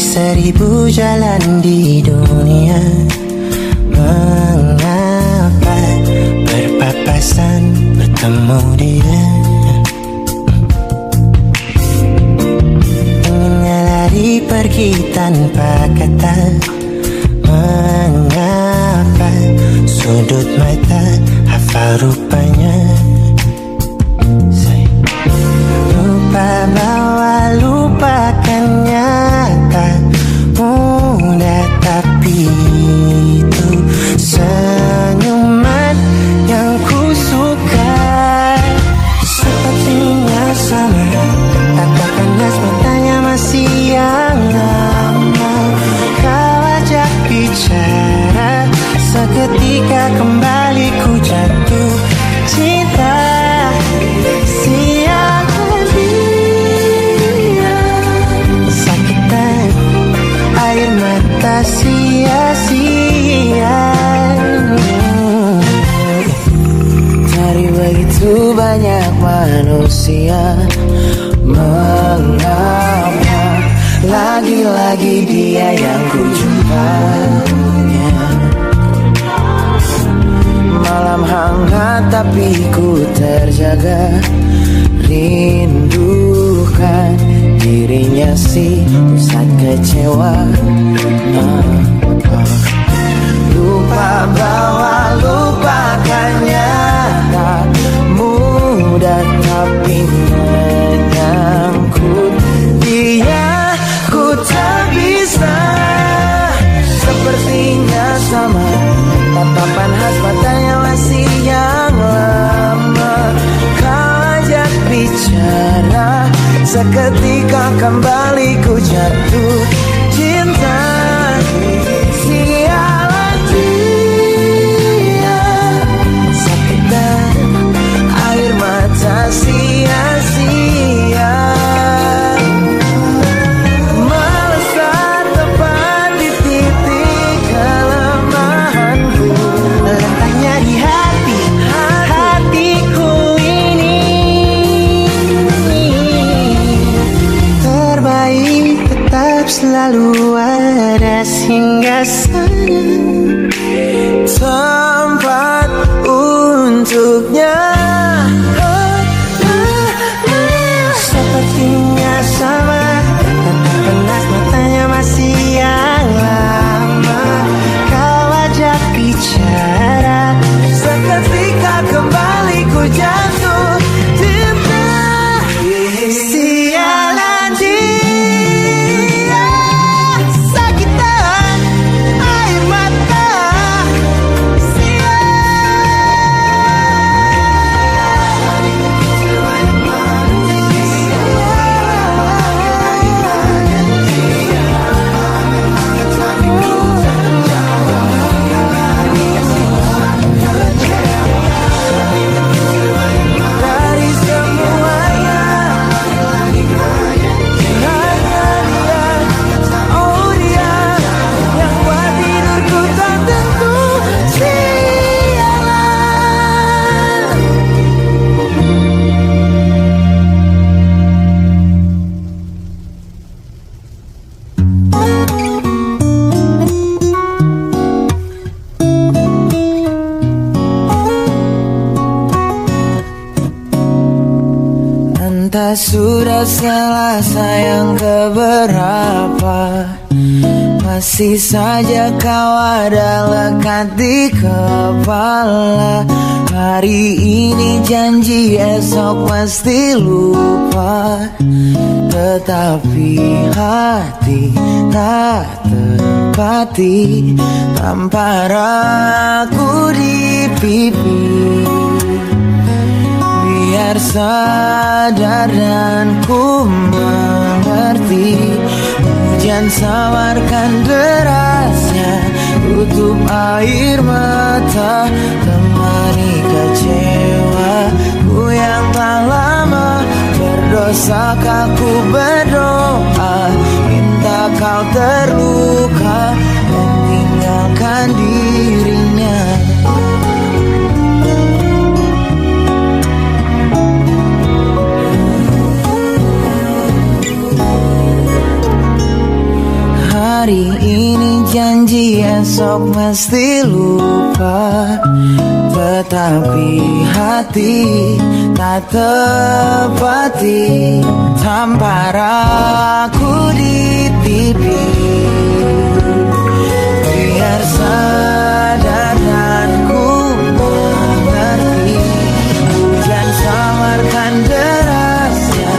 seribu jalan di dunia, mengapa berpapasan bertemu dia? Inginnya lari pergi tanpa kata, mengapa sudut mata hafal rupanya? Lupa bahwa lupakannya tak mudah, tapi itu senyuman yang ku suka. Sepertinya sama, tatapan matanya masih yang lama. Kau ajak bicara, seketika kembali ku jatuh cinta. Sialan dia, sakitan air mata sia-sia. Dari begitu banyak manusia, mengapa lagi-lagi dia yang ku jumpanya? Malam hangat tapi ku terjaga, rindukan dirinya si pusat kecewa. Lupa bahwa lupakannya tak mudah, tapi menyangkut dia ku tak bisa. Sepertinya sama, tatapan khas matanya masih yang lama. Kau ajak bicara, seketika kembali ku jatuh cinta. Sialan dia, sakitan air mata sia-sia. Melesat tepat di titik kelemahanku, letaknya di hatiku ini. Terbaik tetap selalu ada singgah sana, tempat untuknya. Sepertinya sama, tatapan matanya masih yang lama. Kau ajak bicara, seketika kembali ku jatuh cinta. Sialan dia, sakitan air mata sia. Dari semuanya hanya dia, oh dia yang buat tidurku tak tentu. Sialan. Entah sudah selasa yang keberapa, masih saja kau ada lekat di kepala. Hari ini janji, esok pasti lupa. Tetapi hati tak terpati, tampar aku di pipi. Biar sadar dan ku mengerti, hujan samarkan derasnya, tutup air mata, temani kecewa ku yang tak lama berdosa. Ku berdoa, minta kau terluka dan tinggalkan dirinya. janji esok mesti lupa, tetapi hati tak tepati. Tampar aku di pipi, biar sadar dan ku mengerti. Hujan samarkan derasnya,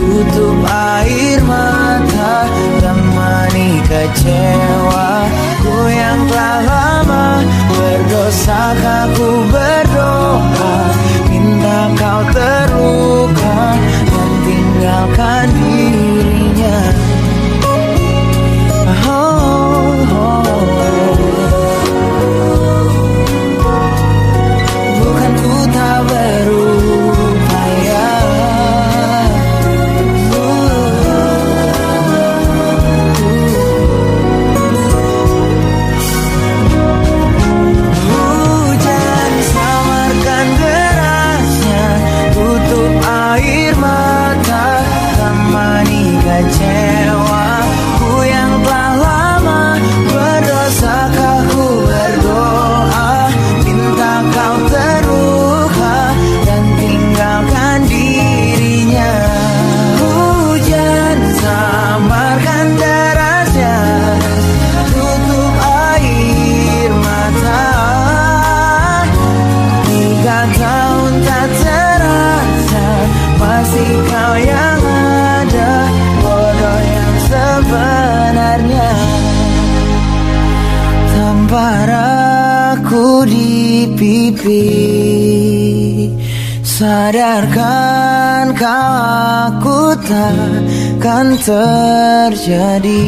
tutup air mata, temani kecewa ku yang telah lama berdosa. Aku berdoa, minta kau terluka dan tinggalkan dirinya. Bukan ku tak berupaya, hujan samarkan derasnya, tutup air mata, temani kecewa ku yang telah lama berdosa. Aku berdoa, minta kau terluka dan tinggalkan dirinya. Hujan samarkan derasnya, tutup air mata. 3 tahun tak terasa, masih kau yang ada, bodoh yang sebenarnya. Tampar aku di pipi, sadarkan kau aku takkan terjadi.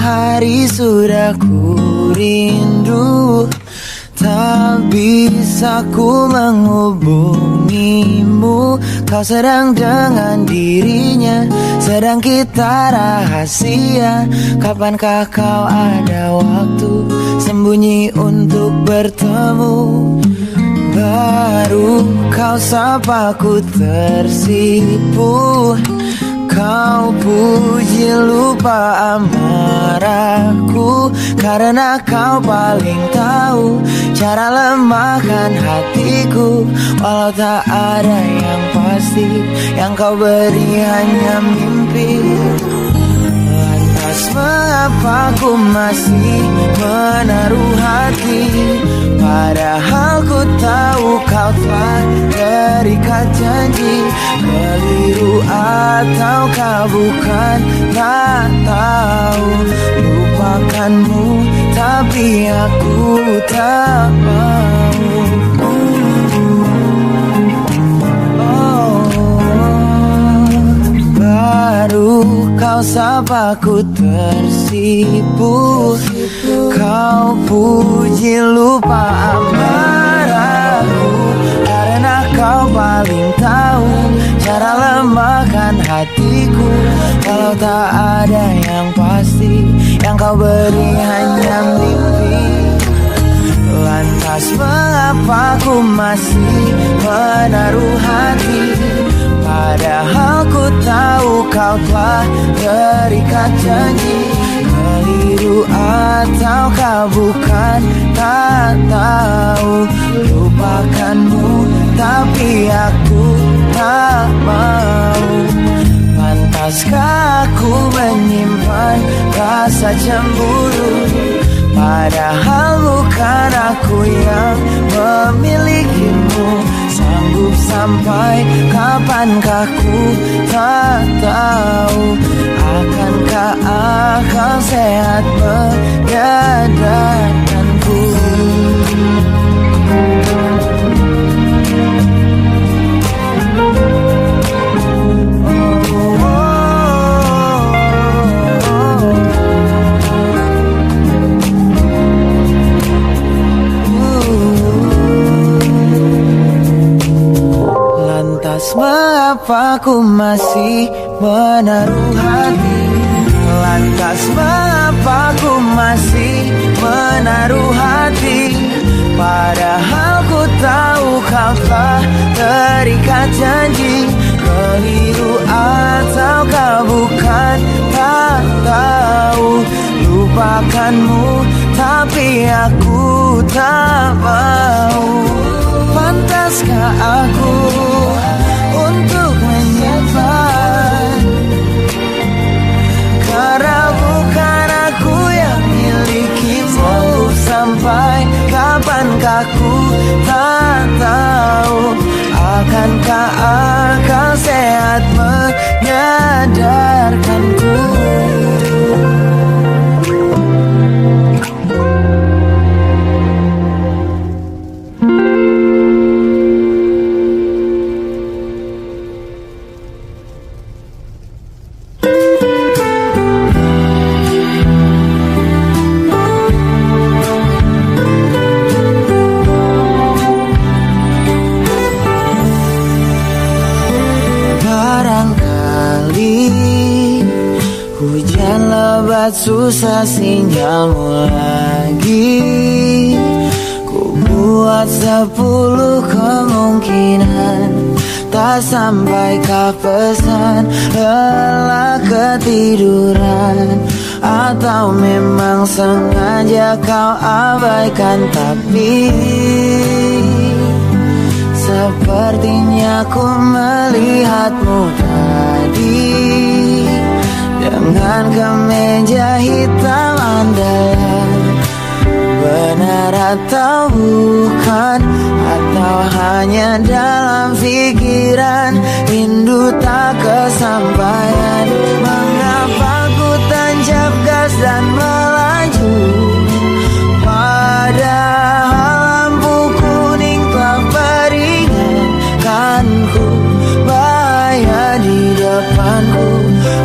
Hari sudah ku rindu, tak bisa ku menghubungimu. Kau sedang dengan dirinya, sedang kita rahasia. Kapankah kau ada waktu sembunyi untuk bertemu? Baru kau sapa ku tersipu. Kau puji lupa amarahku, karena kau paling tahu cara lemahkan hatiku. Walau tak ada yang pasti, yang kau beri hanya mimpi. Lantas mengapa ku masih menaruh hati, padahal ku tahu kau telah terikat janji. Keliru ataukah bukan, tak tahu. Lupakanmu tapi aku tak mau. Baru kau sapa ku tersipu. Kau puji lupa amarahku, karena kau paling tahu cara lemahkan hatiku. Kalau tak ada yang pasti, yang kau beri hanya mimpi. Lantas mengapa ku masih menaruh hati, padahal ku tahu kau telah terikat janji. Keliru ataukah bukan, tak tahu. Lupakanmu tapi aku tak mau. Pantaskah aku menyimpan rasa cemburu, padahal bukan aku yang memilikimu. Sanggup sampai kapankah ku tak tahu. Akankah akal sehat menyadarkanku? Lantas mengapa ku masih menaruh hati, Lantas mengapa ku masih menaruh hati, padahal ku tahu kau telah terikat janji. Keliru ataukah bukan, tak tahu. Lupakanmu tapi aku tak mau. Pantaskah aku untuk menyimpan? Karena bukan aku yang milikimu. Sampai kapankah ku tak tahu. Akankah akal sehat menyadarkanku? Hujan lebat susah sinyalmu lagi. Ku buat 10 kemungkinan, tak sampaikah pesan, lelah ketiduran, atau memang sengaja kau abaikan. Tapi sepertinya ku melihatmu tadi dengan kemeja hitam andalan. Benar atau bukan, atau hanya dalam pikiran, rindu tak kesampaian. Mengapa ku tancap gas dan melaju, padahal lampu kuning telah peringatkanku. Bahaya di depanku,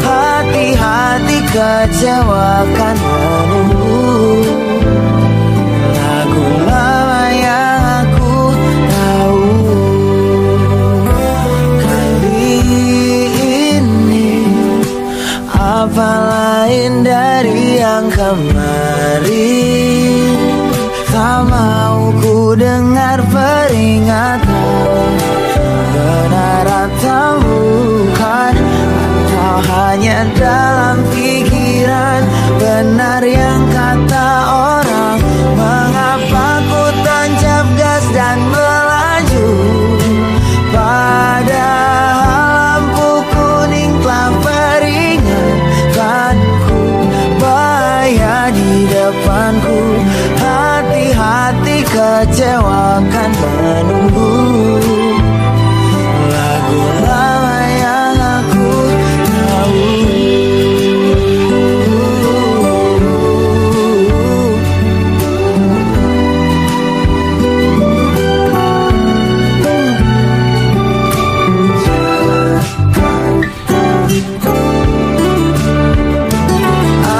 hati-hati kecewakan menunggu. Lagu lama yang aku tahu, kali ini apa lain dari yang kemarin. Tak mau ku dengar peringatan, benar atau bukan, atau hanya dalam pikiran. Benar yang kata orang, mengapa ku tancap gas dan melaju, padahal lampu kuning telah peringatkanku. Bahaya di depanku, hati-hati kecewakan menunggu. Lagu lama yang aku tahu.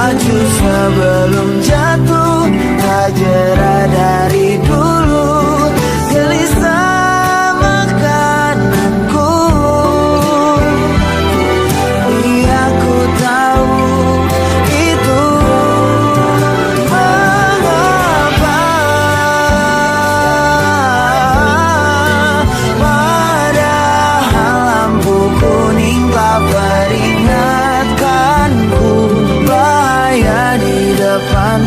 Aju sebelum jatuh, tak jera dari dulu. Gelisah makananku, iya ku tahu itu mengapa. Padahal lampu kuning telah peringatkanku. Bahaya di depan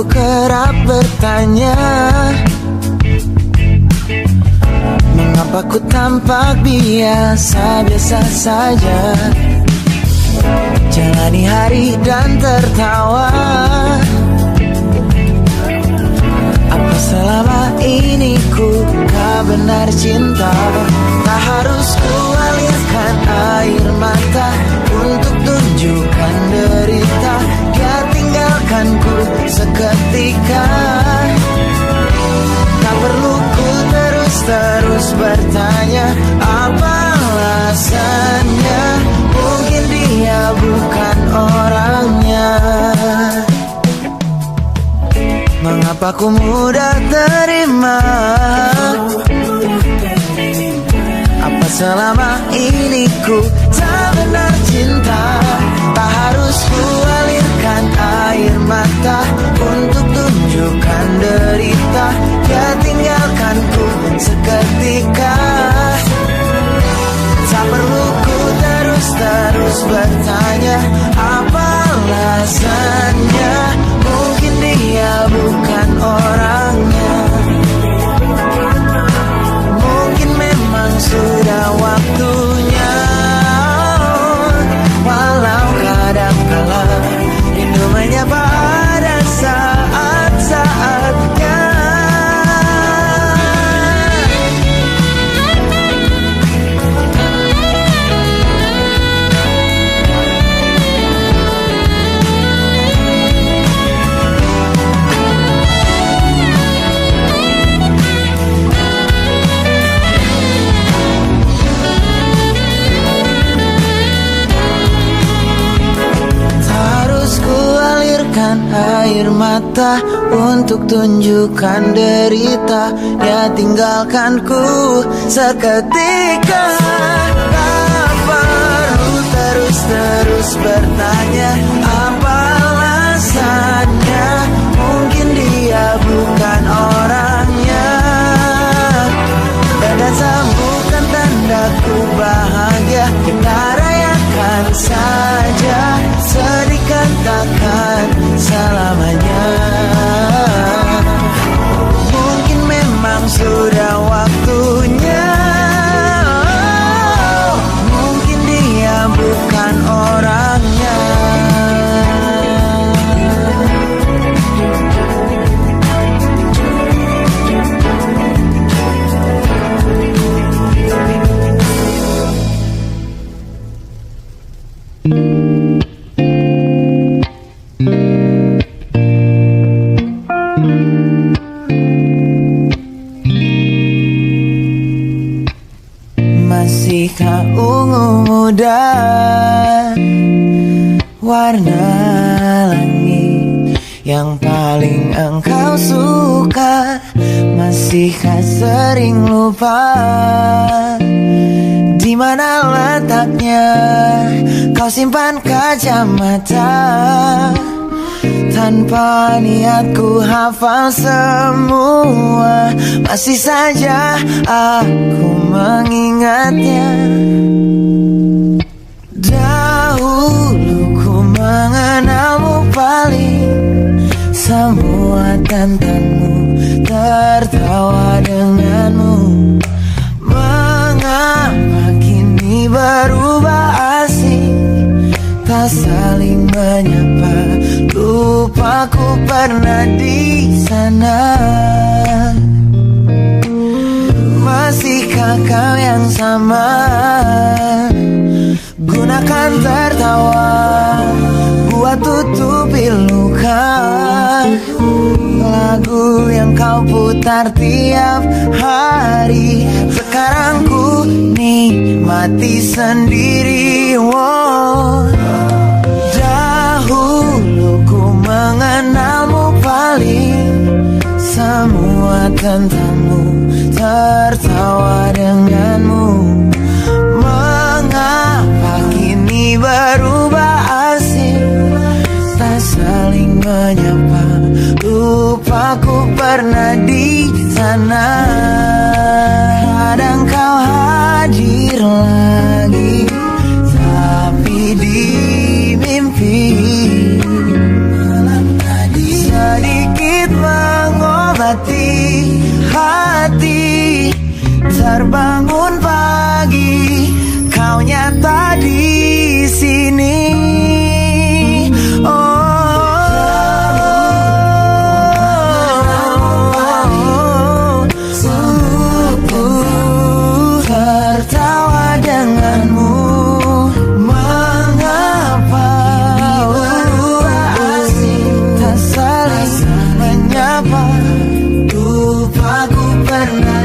Aku kerap bertanya, mengapa ku tampak biasa-biasa saja, jalani hari dan tertawa. Apa selama ini ku tak benar cinta? Tak harus ku alirkan air mata untuk tunjukkan derita. Dia tinggalkan ku seketika. Tak perlu ku terus bertanya apa alasannya. Mungkin dia bukan orangnya. Mengapa ku mudah terima? Apa selama ini ku tak benar cinta? Tak harus ku alirkan air mata untuk tunjukkan derita. Dia tinggalkan ku seketika. Tak perlu ku terus bertanya apa alasannya. Mungkin dia bukan orangnya. Mungkin memang sudah waktunya. Walau kadangkala rindu menyapa ada saat-saatnya. Air mata untuk tunjukkan derita. Dia tinggalkan ku seketika. Tak perlu terus bertanya apa alasannya. Mungkin dia bukan orangnya. Dan bukan tandaku bahagia. Kita rayakan saja. Sedih katakan selamanya. Mungkin memang sudah waktunya. Mungkin dia bukan orangnya. Masihkah ungu muda warna langit yang paling engkau suka? Masihkah sering lupa di mana letaknya kau simpan kacamata? Tanpa niat ku hafal semua, masih saja aku mengingatnya. Dahulu ku mengenalmu paling, semua tentangmu, tertawa denganmu. Mengapa kini berubah asing, tak saling menyapa? Lupa ku pernah di sana. Masihkah kau yang sama? Gunakan tertawa buat tutupi luka. Lagu yang kau putar tiap hari, sekarang ku nikmati sendiri. Dahulu ku mengenalmu paling, semua tentangmu, tertawa denganmu. Mengapa kini berubah asing, tak saling menyapa? Lupa ku pernah di sana. Kadang kau hadir lagi, tapi di mimpi malam tadi sedikit terbangun pagi, kau nyata di sini. Tertawa denganmu, mengapa tak saling menyapa? Lupa ku pernah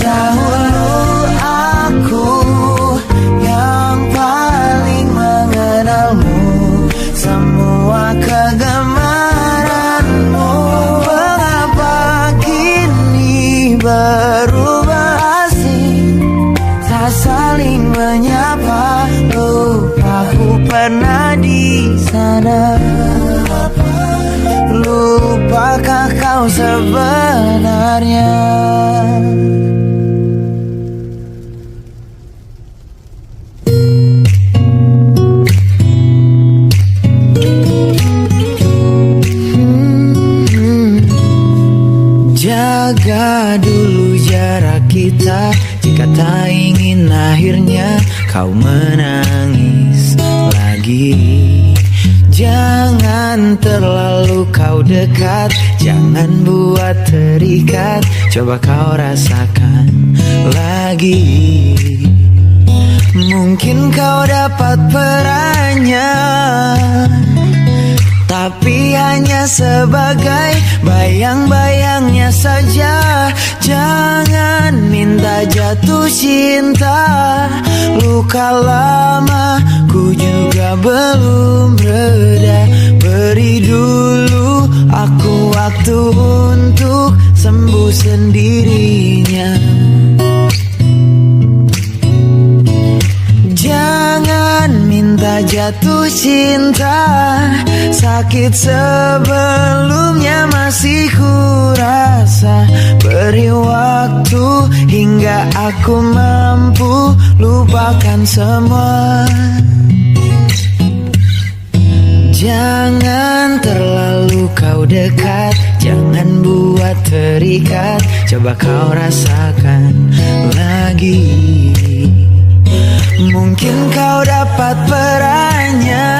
dahulu aku yang paling mengenalmu, semua kegemaranmu. Mengapa kini berubah asing, tak saling menyapa? Lupa ku pernah di sana. Lupakah kau sebenarnya? Jaga dulu jarak kita, jika tak ingin akhirnya kau menangis lagi. Jangan terlalu kau dekat, jangan buat terikat, coba kau rasakan lagi. Mungkin kau dapat perannya, tapi hanya sebagai bayang-bayangnya saja. Jangan minta jatuh cinta, luka lama ku juga belum reda. Beri dulu aku waktu untuk sembuh sendirinya. Jangan minta jatuh cinta, sakit sebelumnya masih kurasa. Beri waktu hingga aku mampu lupakan semua. Jangan terlalu kau dekat, jangan buat terikat, coba kau rasakan lagi. Mungkin kau dapat perannya,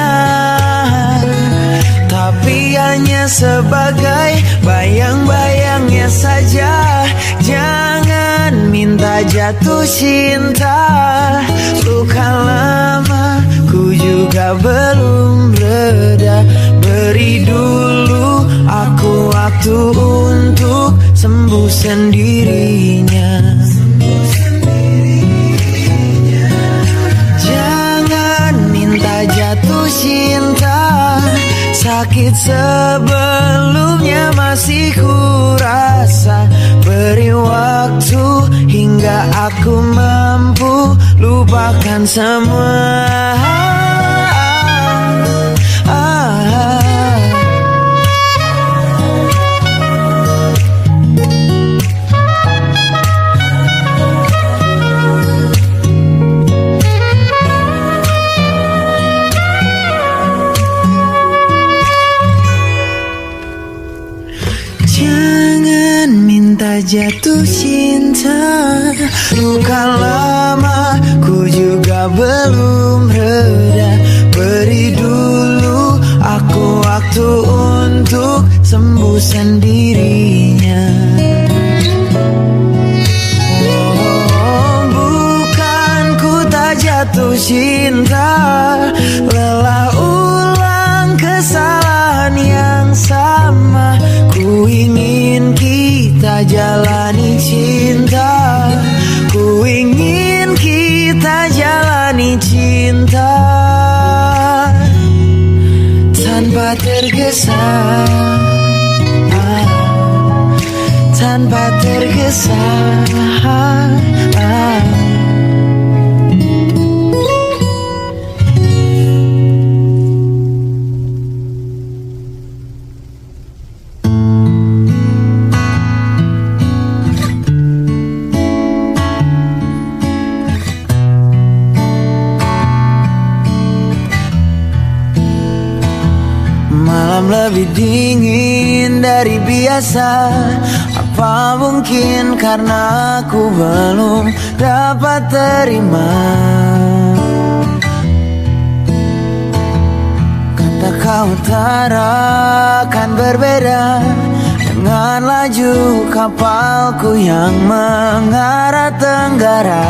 tapi hanya sebagai bayang-bayangnya saja. Jangan minta jatuh cinta, luka lama ku juga belum reda. Beri dulu aku waktu untuk sembuh sendirinya. Jatuh cinta, sakit sebelumnya masih kurasa. Beri waktu hingga aku mampu lupakan semua. Jatuh cinta, luka lama ku juga belum reda. Beri dulu aku waktu untuk sembuh sendirinya. Bukan ku tak jatuh cinta, lelah ulang kesalahan yang sama. Ku ingin kita jalani cinta, ku ingin kita jalani cinta tanpa tergesa, tanpa tergesa. Malam lebih dingin dari biasa, Apa mungkin karena aku belum dapat terima kata kau utara kan berbeda dengan laju kapalku yang mengarah tenggara.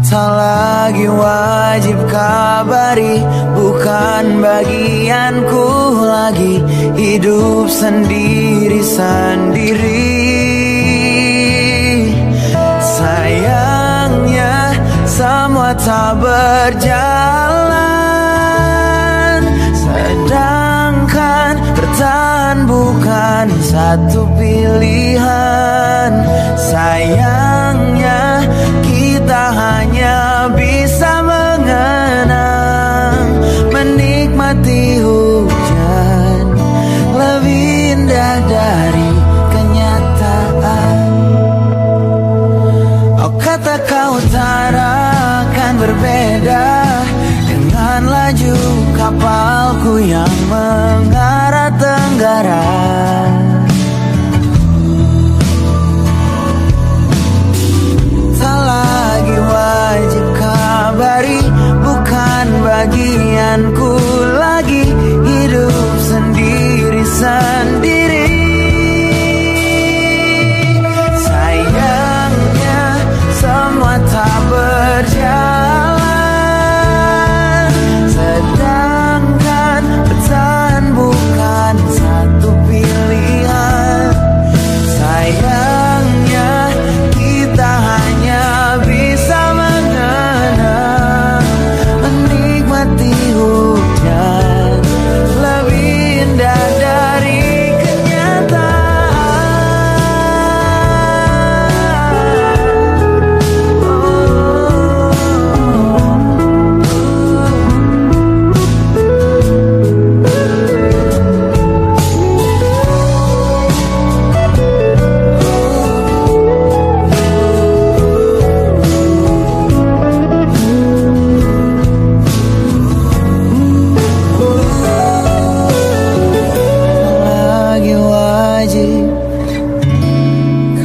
Tak lagi wajib kabari, bukan bagianku lagi hidup sendiri-sendiri. Sayangnya semua tak berjalan, sedangkan bertahan bukan satu pilihan. Sayangnya kita hanya bisa mengenang, menikmati hujan lebih indah dari kenyataan. Oh kata kau utara kan berbeda dengan laju kapalku yang mengarah tenggara. Wajib kabari, bukan bagianku lagi hidup sendiri-sendiri. Sayangnya semua tak berjalan, sedangkan bertahan bukan satu pilihan. Sayangnya kita hanya bisa mengenang, menikmati hujan lebih indah dari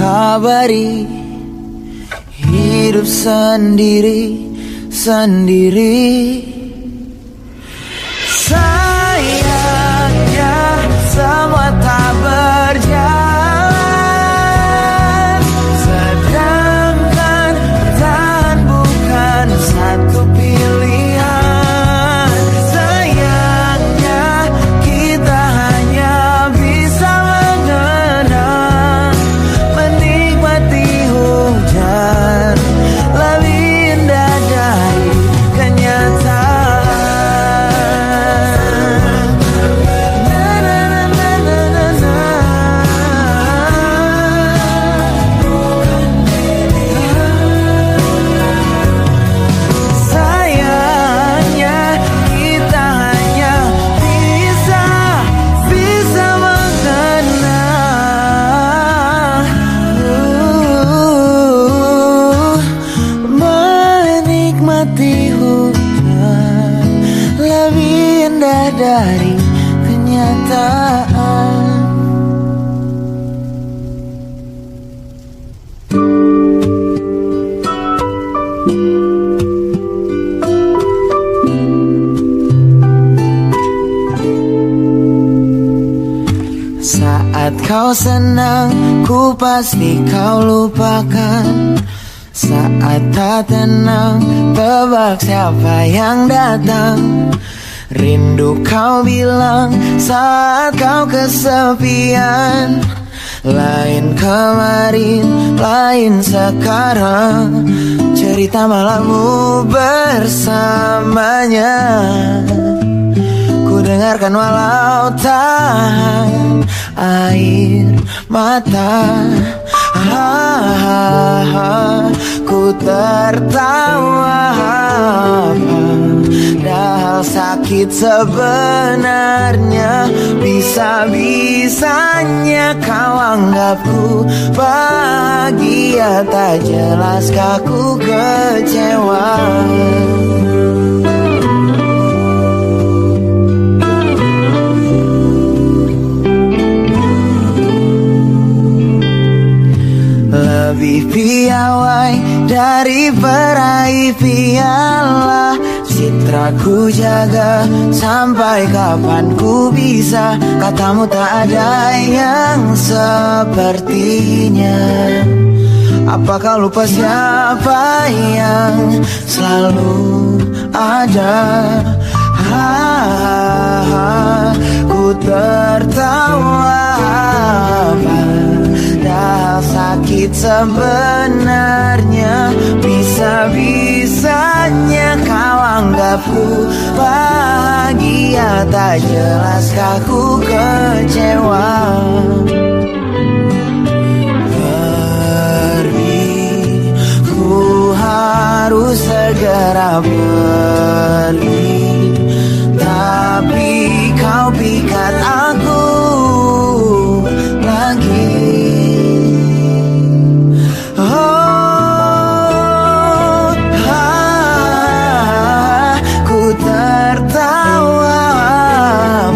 kabari hidup sendiri-sendiri. Sayangnya semua tak berjalan, sedangkan bertahan bukan satu pilihan. Sayangnya kita hanya bisa mengenang, menikmati hujan lebih indah dari kenyataan. Na, na, na, na, na, na, na. Sayangnya kita hanya bisa mengenang, menikmati hujan lebih indah dari kenyataan. Saat kau senang, ku pasti kau lupakan. Saat tak tenang, tebak siapa yang datang. Rindu kau bilang saat kau kesepian. Lain kemarin, lain sekarang, cerita malammu bersamanya. Ku dengarkan walau tahan air mata. Ku tertawa, padahal sakit sebenarnya. Bisa-bisanya kau anggapku bahagia, tak jelaskah ku kecewa. piawai dari peraih piala. Citraku jaga sampai kapan ku bisa. Katamu tak ada yang sepertinya. Apa kau lupa siapa yang selalu ada? Ku tertawa padahal sakit sebenarnya. Bisa-bisanya kau anggapku bahagia, tak jelaskah ku kecewa. Harus segera pergi, tapi kau pikat aku lagi. Ku tertawa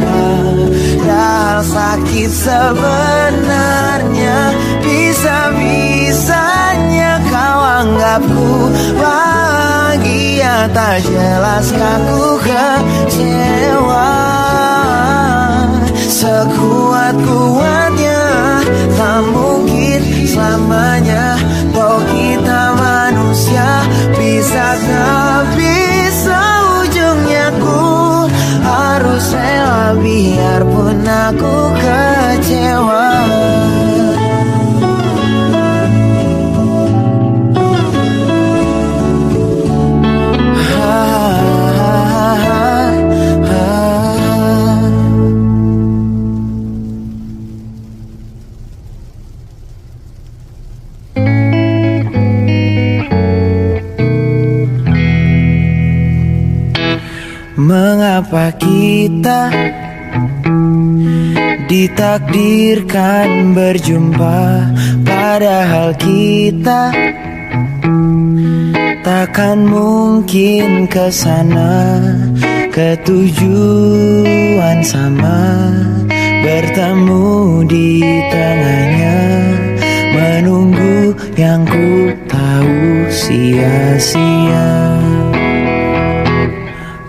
padahal sakit sebenarnya. Bisa-bisanya kau anggapku bahagia, tak jelaskah ku kecewa. Sekuat-kuatnya tak mungkin selamanya. Toh kita manusia, bisa tak bisa ujungnya. Ku harus rela biarpun aku kecewa. Mengapa kita ditakdirkan berjumpa, padahal kita takkan mungkin ke sana. Ketujuan sama, bertemu di tengahnya. Menunggu yang ku tahu sia-sia.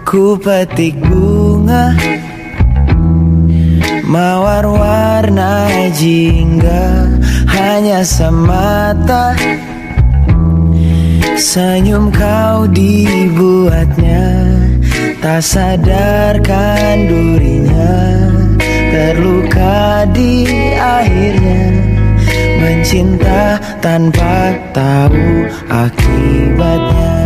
Ku petik bunga mawar warna jingga, hanya semata senyum kau dibuatnya. Tak sadarkan durinya, terluka di akhirnya. Mencinta tanpa tahu akibatnya.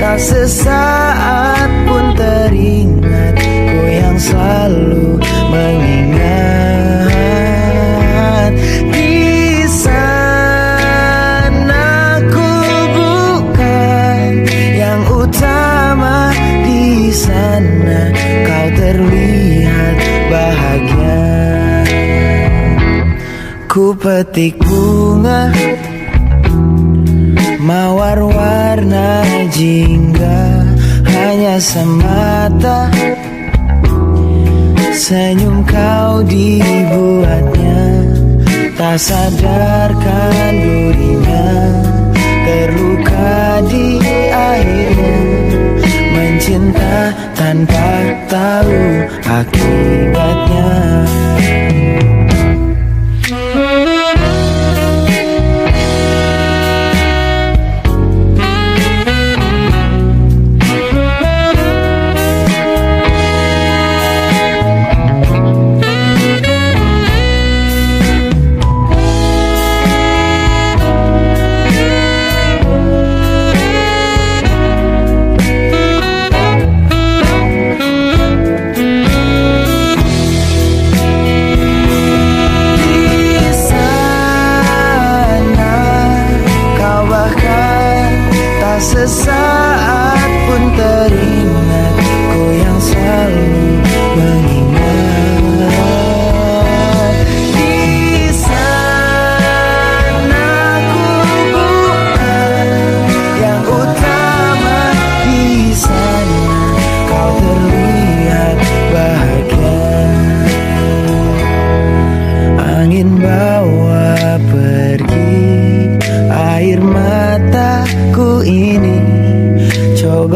Tak sesaat pun teringat, ku yang selalu mengingat. Di sana ku bukan yang utama, di sana kau terlihat bahagia. Ku petik bunga mawar warna jingga, hanya semata senyum kau dibuatnya. Tak sadarkan durinya, terluka di akhirnya. Mencinta tanpa tahu akibatnya. Sesaat pun teringat, ku yang selalu mengingat. Di sana ku bukan yang utama, di sana kau terlihat bahagia.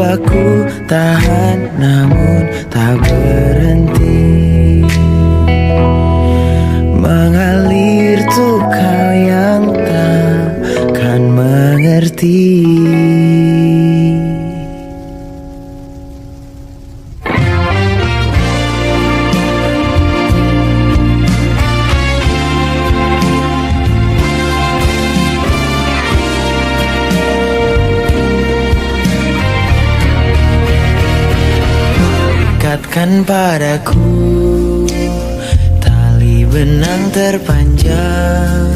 Coba ku tahan namun tak berhenti, mengalir tuh kau yang takkan mengerti. Ikatkan padaku tali benang terpanjang,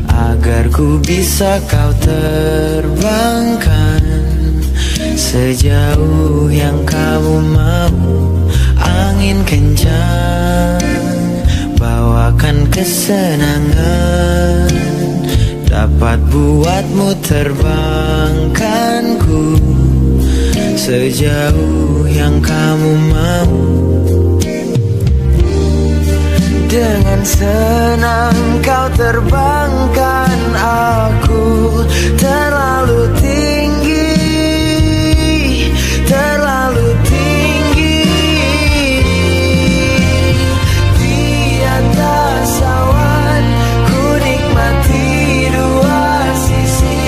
agar ku bisa kau terbangkan sejauh yang kamu mau. Angin kencang bawakan kesenangan, dapat buatmu terbangkanku sejauh yang kamu mau. Dengan senang kau terbangkan aku terlalu tinggi, terlalu tinggi. Di atas awan ku nikmati dua sisi,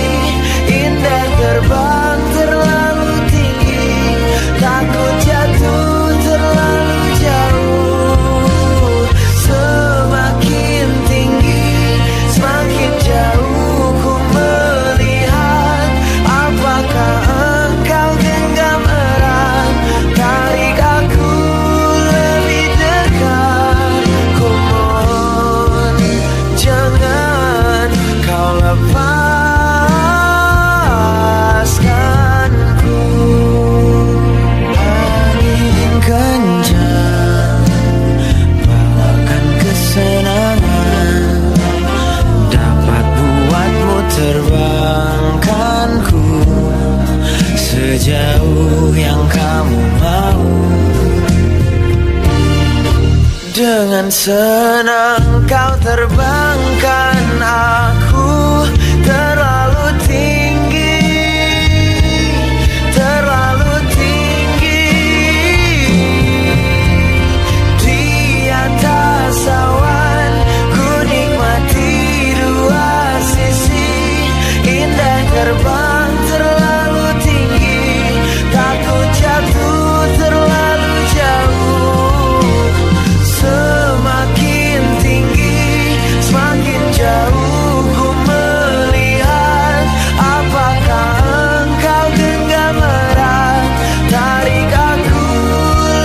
indah terbang terlalu tinggi, takut jatuh terlalu jauh. Semakin tinggi, semakin jauh ku melihat. Apakah engkau genggam erat, tarik aku lebih dekat. Ku mohon jangan kau lepaskanku. Angin kencang bawakan kesenangan, dapat buatmu terbangkanku sejauh yang kamu mau. Dengan senang kau terbangkan aku terlalu tinggi, terlalu tinggi. Di atas awan ku nikmati dua sisi, indah terbang terlalu tinggi, takut jatuh terlalu jauh. Semakin tinggi, semakin jauh ku melihat. Apakah engkau genggam erat, tarik aku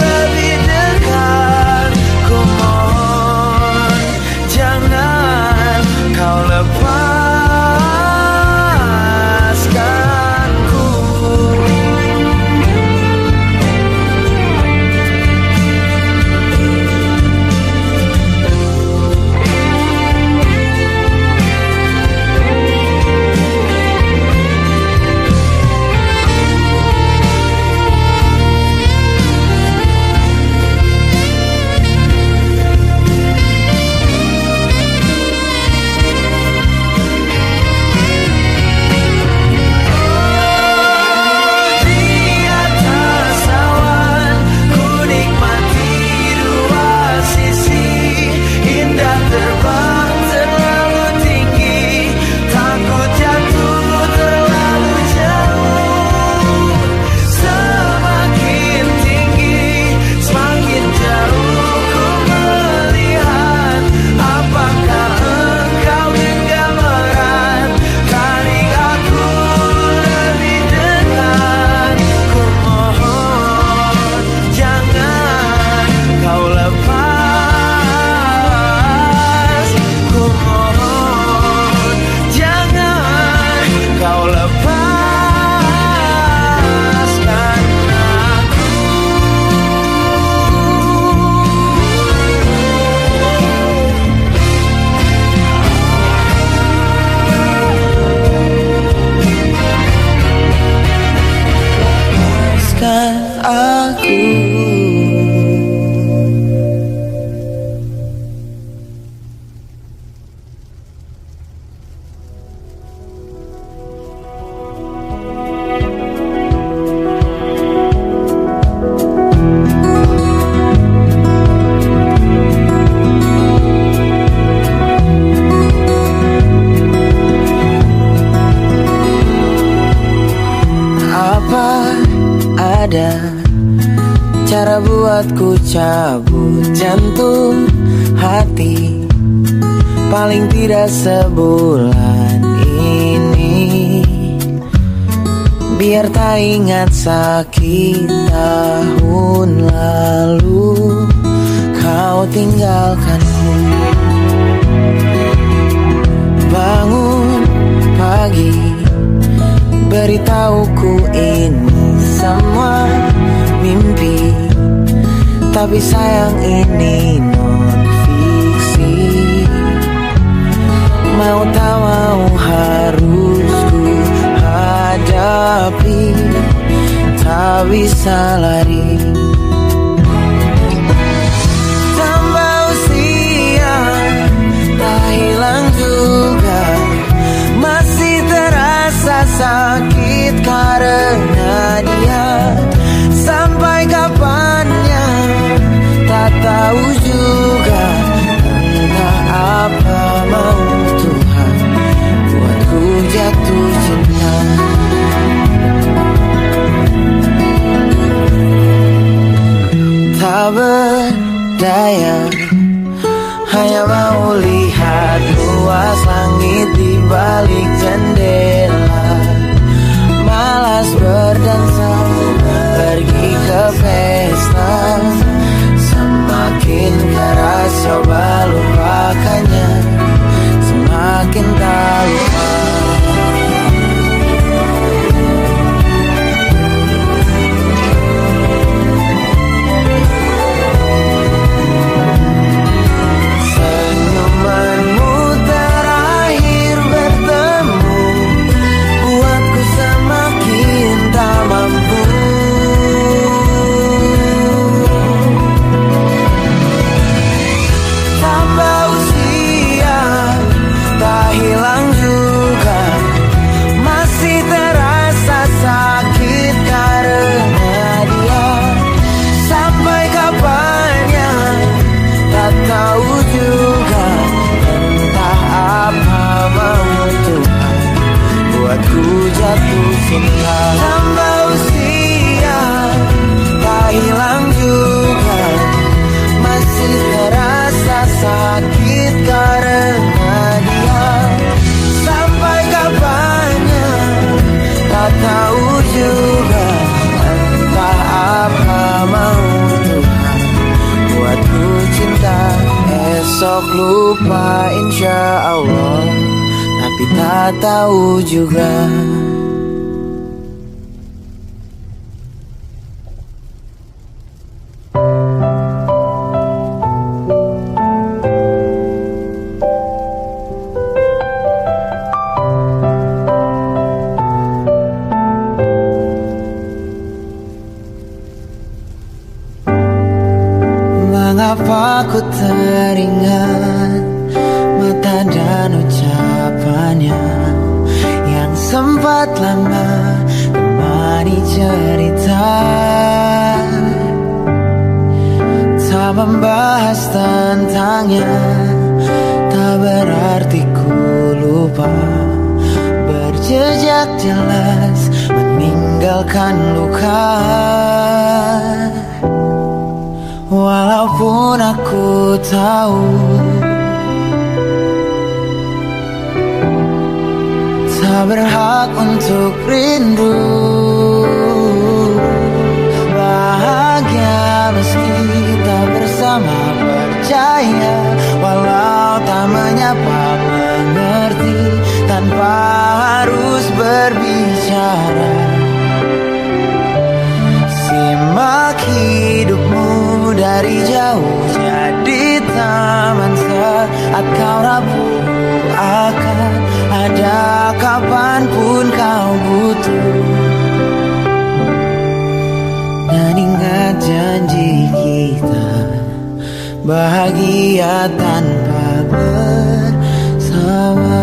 lebih dekat. Ku mohon jangan kau lepaskanku. Di atas awan ku nikmati dua sisi, indah terbang terlalu tinggi, takut jatuh terlalu jauh. Semakin tinggi, semakin jauh ku melihat. Apakah engkau genggam erat, tarik aku lebih dekat. Ku mohon jangan kau lepas. Ku mohon jangan kau lepaskan aku. Lepaskan aku. ada cara buatku cabut jantung hati. Paling tidak sebulan ini, biar tak ingat sakit tahun lalu kau tinggalkanku. Bangun pagi, beritahuku ini semua mimpi. Tapi sayang ini non-fiksi. Mau tak mau harus ku hadapi, tak bisa lari. Tambah usia, tak hilang juga, masih terasa sakit karena dia. Sampai kapannya tak tahu juga, entah apa mau Tuhan buatku jatuh cinta. Tak berdaya, hanya mau lihat luas langit di balik jendela. Malas berdansa, pergi ke pesta. Semakin keras coba lupakannya, semakin tak lupa. Senyumanmu terakhir bertemu buatku semakin tak mampu. Tambah usia, tak hilang juga, masih terasa sakit karena dia. Sampai kapannya tak tahu juga, entah apa mau Tuhan buatku jatuh cinta. Tambah usia, tak hilang juga, masih terasa sakit karena dia. Sampai kapannya tak tahu juga, entah apa mau Tuhan buatku cinta. Esok lupa insya Allah, tapi tak tahu juga. Mengapa ku teringat mata dan ucapannya yang sempat lama temani cerita. Tak membahas tentangnya, tak berarti ku lupa. Berjejak jelas meninggalkan luka. Walaupun aku tahu tak berhak untuk rindu, bahagia meski tak bersama, percaya walau tak menyapa, mengerti tanpa harus berbicara. Simak hidupmu dari jauh, jadi taman saat kau rapuh. Akan ada kapanpun kau butuh. Dan ingat janji kita, bahagia tanpa bersama.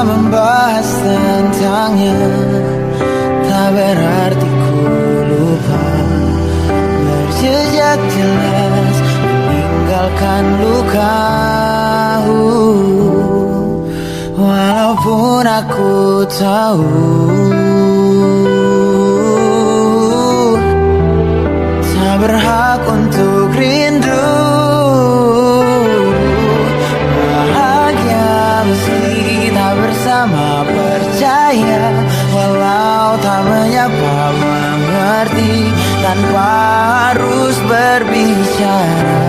Membahas tentangnya tak berarti ku meninggalkan luka. Walaupun aku tahu tak berhak untuk rindu. Bahagia meski tak bersama, percaya walau tak menyapa, mengerti tanpa harus berbicara.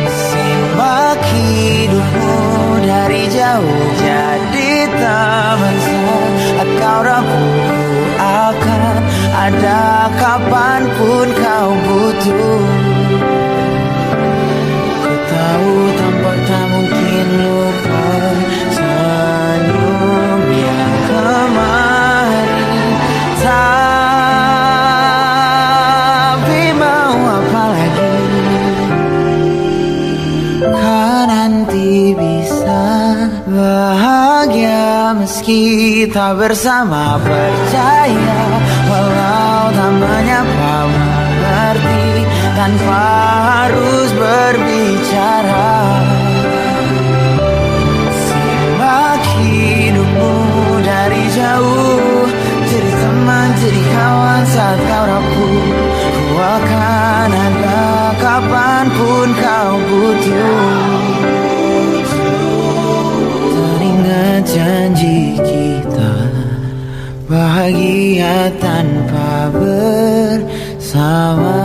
Simak hidupmu dari jauh, jadi teman saat kau rapuh, akan ada kapanpun kau butuh. Ku tahu tampak tak mungkin lupa senyum yang kemarin, tapi mau apa lagi? Kan nanti bisa bahagia meski tak bersama, percaya walau tak menyapa, mengerti tanpa harus berbicara. Simak hidupmu dari jauh, jadi teman, jadi kawan saat kau rapuh. Ku akan ada kapanpun kau butuh. Teringat janji kita, bahagia tanpa bersama.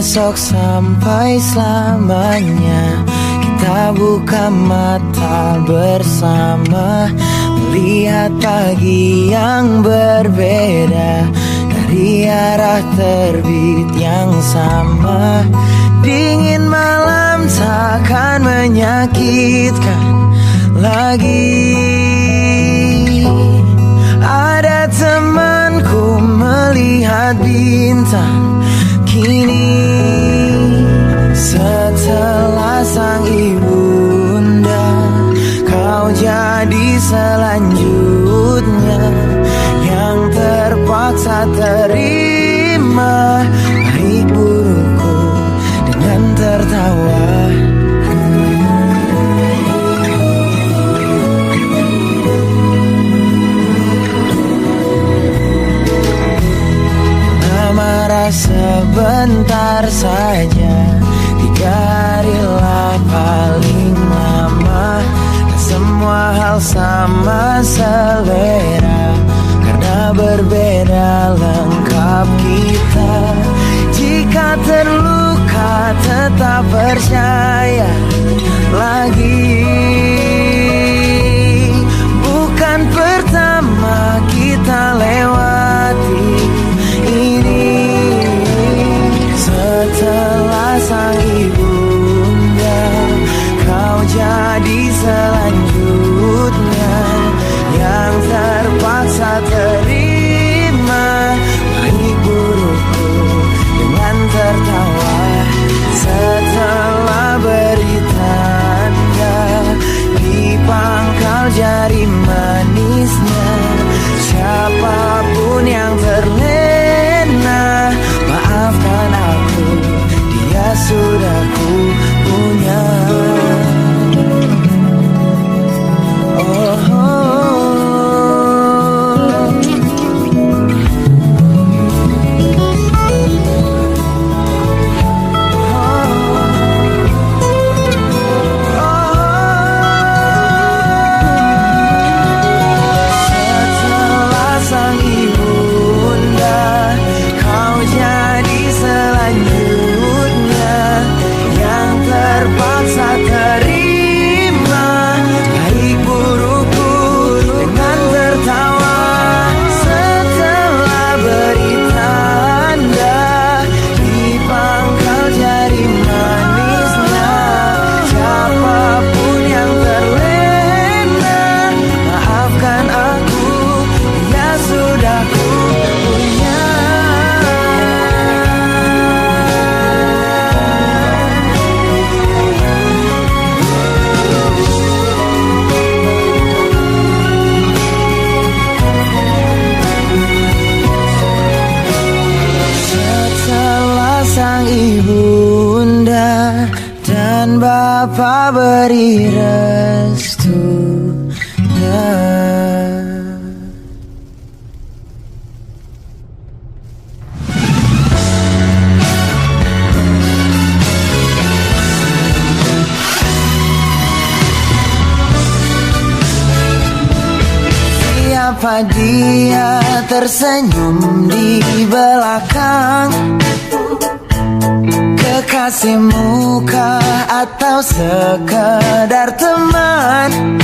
Esok sampai selamanya kita buka mata bersama, melihat pagi yang berbeda dari arah terbit yang sama. Dingin malam takkan menyakitkan lagi. Ada temanku melihat bintang kini. Setelah sang ibunda, kau jadi selanjutnya yang terpaksa terima baik burukku dengan tertawa. Marah sebentar saja, 3 harilah paling lama. Dan semua hal sama selera, karena berbeda lengkap kita. Jika terluka tetap percaya lagi. Bukan pertama kita lewati ini. Setelah sang ibunda, kau jadi selanjutnya yang terpaksa terima baik burukku dengan tertawa. Setelah beri tanda dan Bapa beri restunya. Siapa dia tersenyum di belakang? Kekasih muka atau sekedar teman?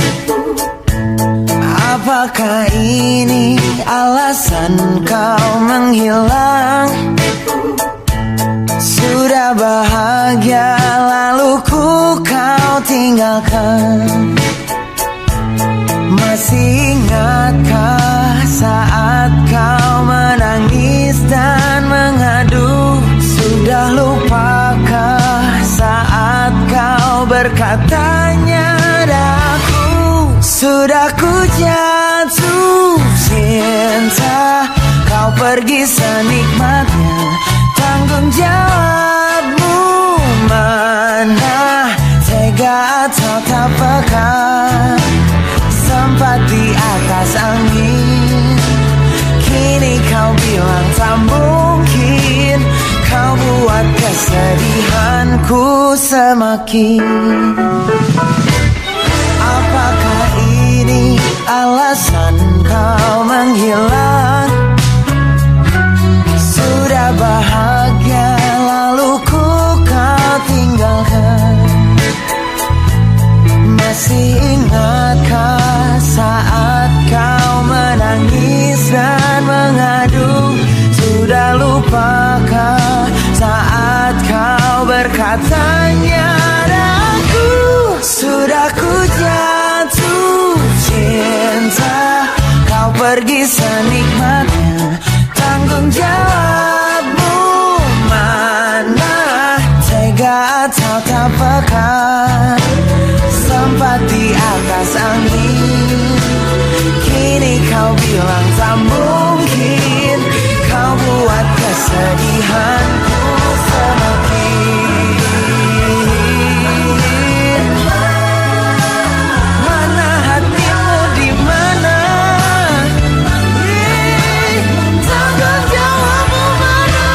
Apakah ini alasan kau menghilang? Sudah bahagia lalu ku kau tinggalkan. Masih ingatkah saat kau menangis dan mengadu? Sudah lupakah saat kau berkatanya daku? Sudah ku jatuh cinta, kau pergi senikmatnya. Tanggung jawabmu mana? Tega atau tak peka? Sempat di atas angin, kini kau bilang tak mungkin. Kau buat kesedihanku semakin. Apakah ini alasan kau menghilang? Sudah bahagia lalu ku kau tinggalkan. Masih ingatkah saat kau menangis dan mengadu? Sudah lupakah saat kau berkatanya daku? Sudah ku jatuh cinta, kau pergi senikmatnya. Tanggung jawabmu mana? Tega atau tak peka? Sempat di atas angin, kini kau bilang tak mungkin. Kau buat kesedihanku semakin. Mana hatimu di mana? Tanggung jawabmu mana?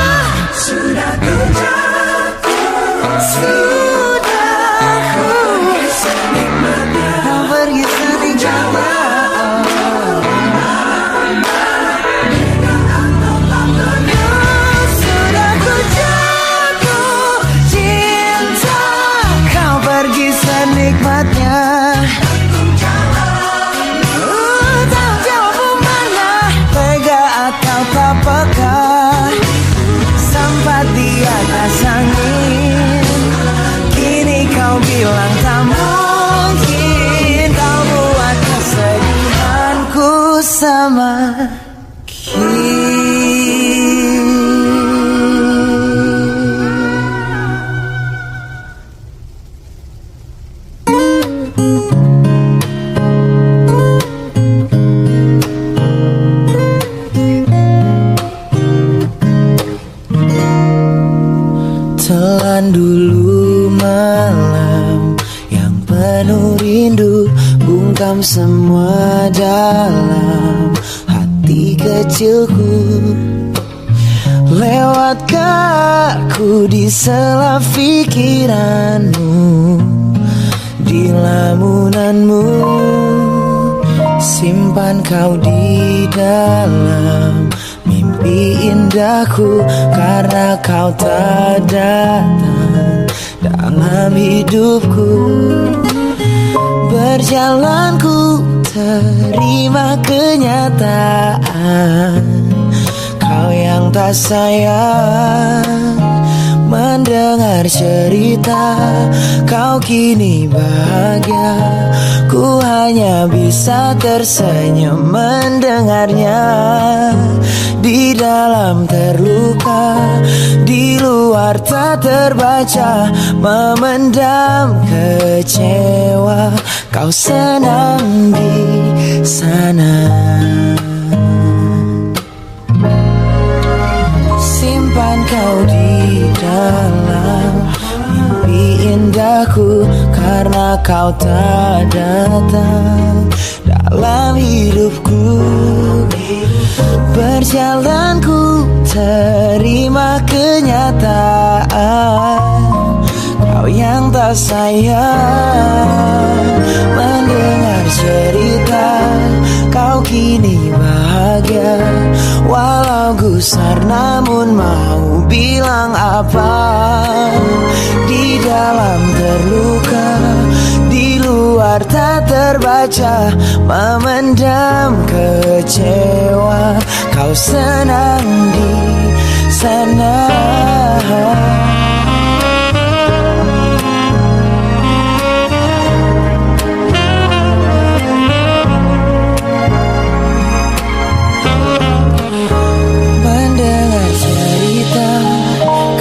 Sudah ku jatuh, sudah ku pergi senikmatnya. Sudah ku jatuh cinta, kau pergi senikmatnya. Tanggung jawabmu mana? Tega atau tak peka? Sempat di atas angin, kini kau bilang tak mungkin. Kau buat kesedihanku semakin. Telan dulu malam yang penuh rindu, bungkam semua dalam hati kecilku. Lewatkah aku di sela pikiranmu, di lamunanmu? Simpan kau di dalam mimpi indahku, karena kau tak datang dalam hidupku. Berjalanku terima kenyataan, kau yang tak sayang mendengar cerita kau kini bahagia. Ku hanya bisa tersenyum mendengarnya. Di dalam terluka, di luar tak terbaca, memendam kecewa. Kau senang di sana. Simpan kau di dalam mimpi indah indahku karena kau tak datang dalam hidupku. Berjalanku terima kenyataan kau yang tak sayang. Mendengar cerita kau kini bahagia, walau gusar namun mau bilang apa. Di dalam terluka, di luar tak terbaca, memendam kecewa. Kau senang di sana.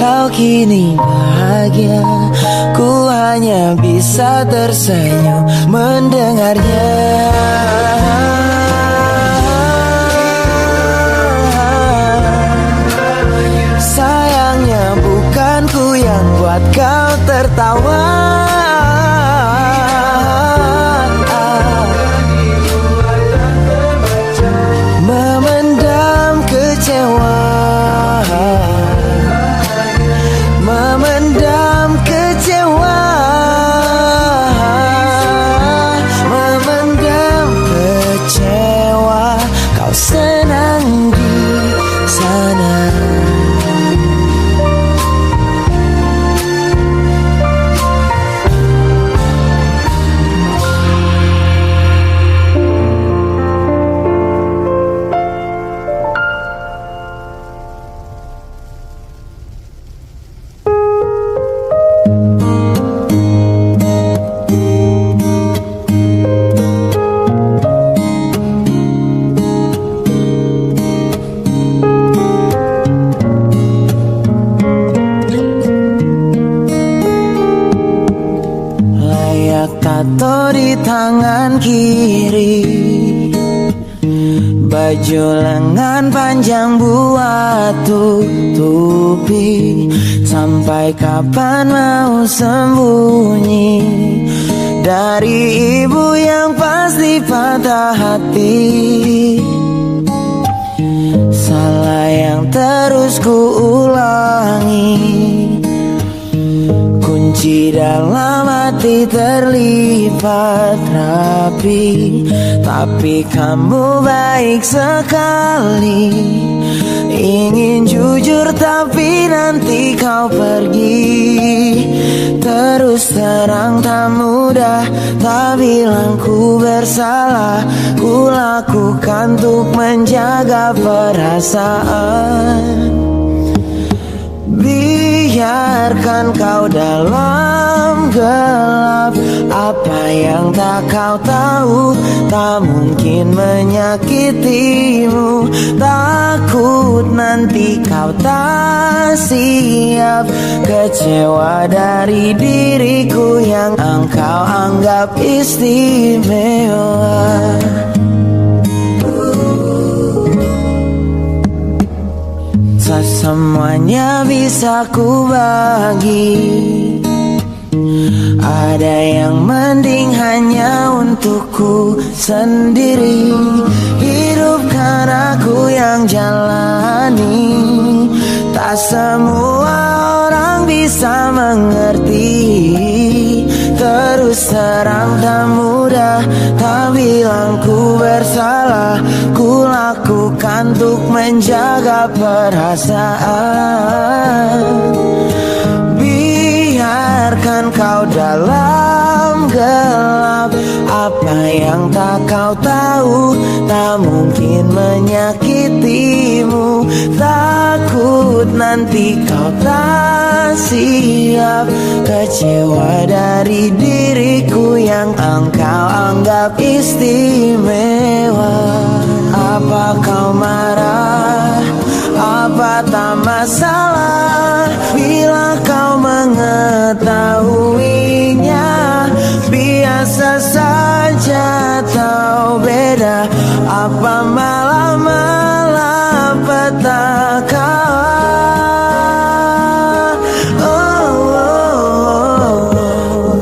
Kau kini bahagia, ku hanya bisa tersenyum mendengarnya. Sayangnya bukan ku yang buat kau tertawa. Memendam kecewa, memendam kecewa, memendam kecewa. Kau senang di sana. Tato di tangan kiri, baju lengan panjang buat tutupi. Sampai kapan mau sembunyi dari ibu yang pasti patah hati. Salah yang terus ku ulangi, kunci dalam hati terlipat rapi. Tapi kamu baik sekali, ingin jujur tapi nanti kau pergi. Terus terang tak mudah, tak bilang ku bersalah. Ku lakukan untuk menjaga perasaan. Biarkan kau dalam gelap, apa yang tak kau tahu tak mungkin menyakitimu. Takut nanti kau tak siap, kecewa dari diriku yang engkau anggap istimewa. Semuanya bisa ku bagi, ada yang mending hanya untukku sendiri. Hidupkan aku yang jalani, tak semua orang bisa mengerti. Terus terang tak mudah, tak bilang ku bersalah. Ku lakukan untuk menjaga perasaan. Biarkan kau dalam gelap, apa yang tak kau tahu tak mungkin menyakitimu. Takut nanti kau tak siap, kecewa dari diriku yang engkau anggap istimewa. Apa kau marah? Apa tak masalah bila kau mengetahuinya? Biasa saja atau beda? Apa malah malapetaka? Oh, oh, oh, oh.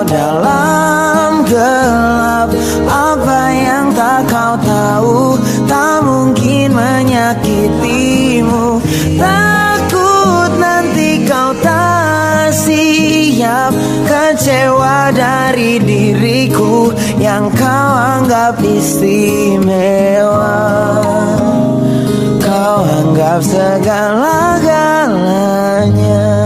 dalam gelap. Apa yang tak kau tahu tak mungkin menyakitimu. Takut nanti kau tak siap, kecewa dari diriku yang kau anggap istimewa. Kau anggap segala-galanya.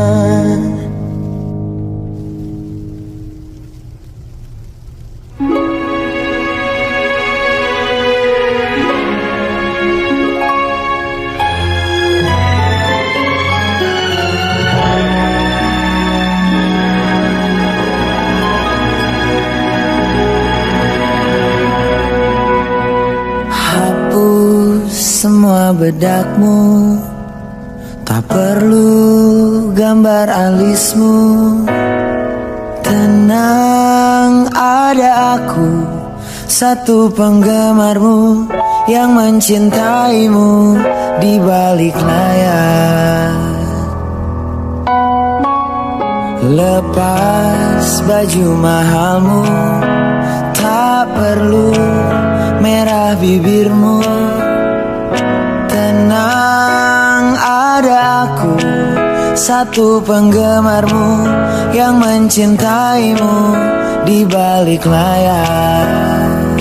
Semua bedakmu, tak perlu gambar alismu. Tenang, ada aku, satu penggemarmu yang mencintaimu di balik layar. Lepas baju mahalmu, tak perlu merah bibirmu. Tenang, ada aku, satu penggemarmu yang mencintaimu di balik layar.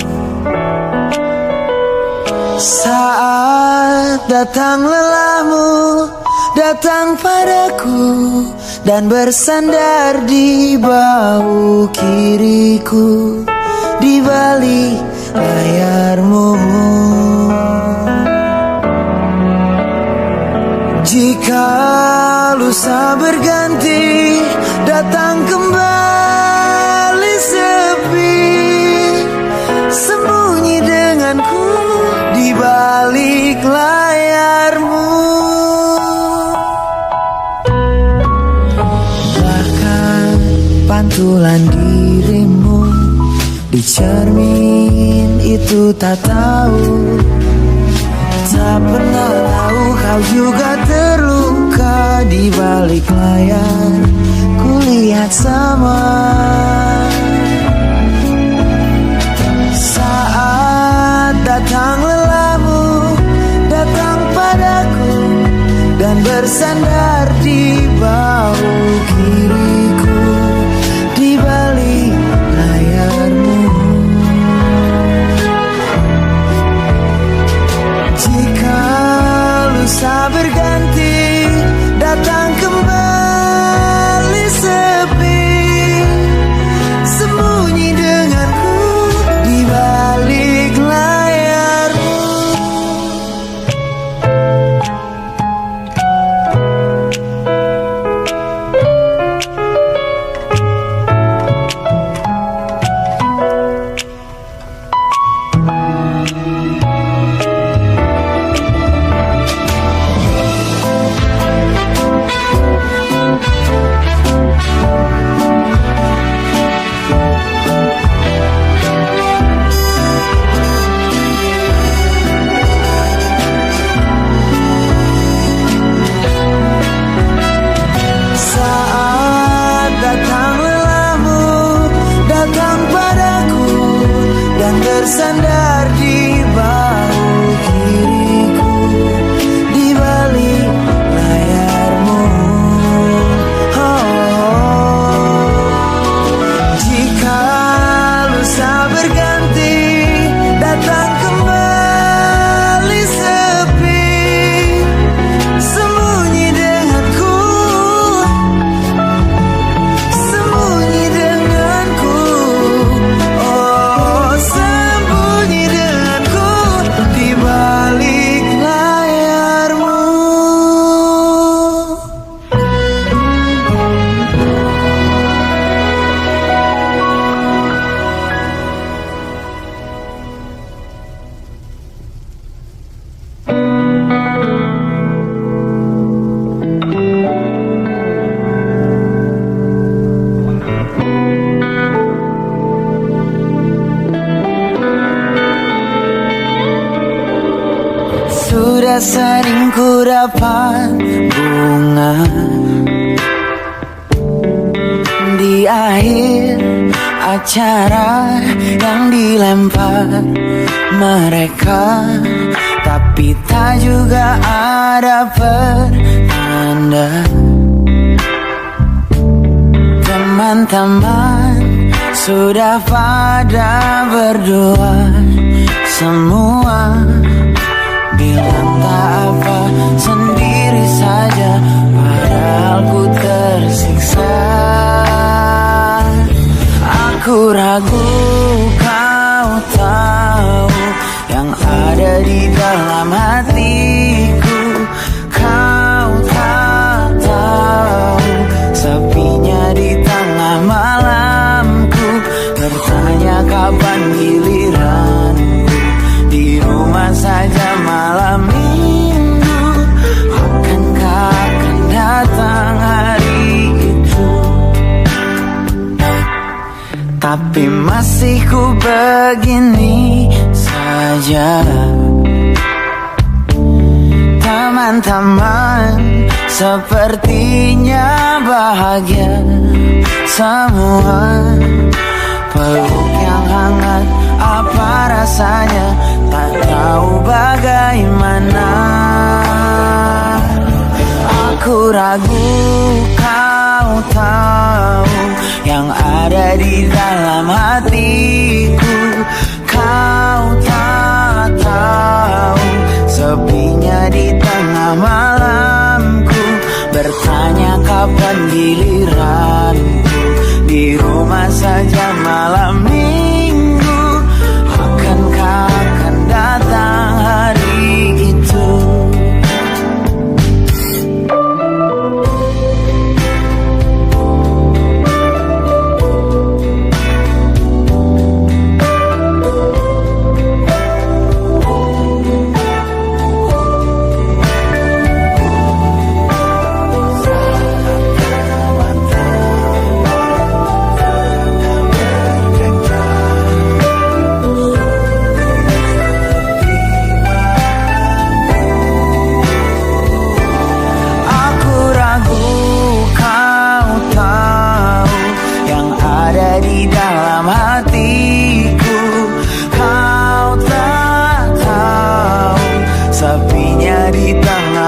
Saat datang lelahmu, datang padaku dan bersandar di bahu kiriku di balik layarmu. Jika lusa berganti, datang kembali sepi, sembunyi denganku di balik layarmu. Bahkan pantulan dirimu di cermin itu tak tahu. Tak pernah tahu kau juga terluka di balik layar. Kulihat sama. Saat datang lelahmu, datang padaku dan bersandar di bahu kiriku di balik layarmu. Lusa berganti, datang kembali sepi, sembunyi denganku di balik layarmu. Bersandar di bahu kiriku di balik layarmu. Jika lusa berganti, datang kembali sepi, sembunyi denganku, sembunyi denganku. Sudah sering ku dapat bunga di akhir acara yang dilempar mereka, tapi tak juga ada pertanda. Teman-teman sudah pada berdua, semua bilang tak apa, sendiri saja, padahal ku tersiksa. Aku ragu kau tahu yang ada di dalam hatiku. Kau tak tahu sepinya di tengah malamku, bertanya kapan giliranku. Di rumah saja malam minggu, akankah akan datang hari itu? Tapi masih ku begini saja. Teman-teman sepertinya bahagia semua. Peluk yang hangat, apa rasanya? Tak tahu bagaimana. Aku ragu kau tahu yang ada di dalam hatiku. Kau tak tahu sepinya di tengah malamku, bertanya kapan giliranku. Di rumah saja malam minggu, akankah akan datang hari itu?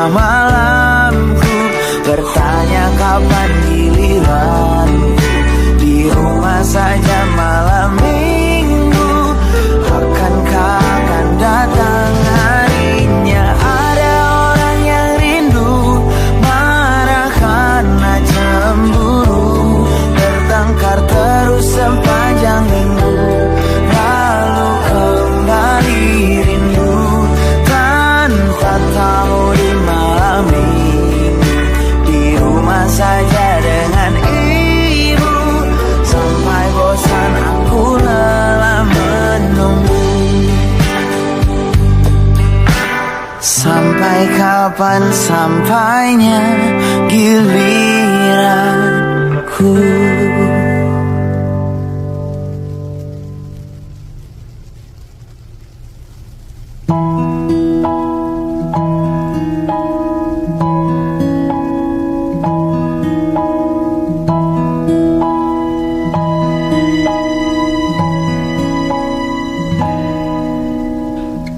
Malamku, bertanya kapan giliranku. Di rumah saja malam minggu, akankah akan datang harinya? Ada orang yang rindu, marah karena cemburu, bertengkar terus sepanjang minggu, lalu kembali rindu tanpa tahu di malam minggu. Di rumah saja dengan ibu, sampai bosan aku lelah menunggu. Sampai kapan sampainya giliranku?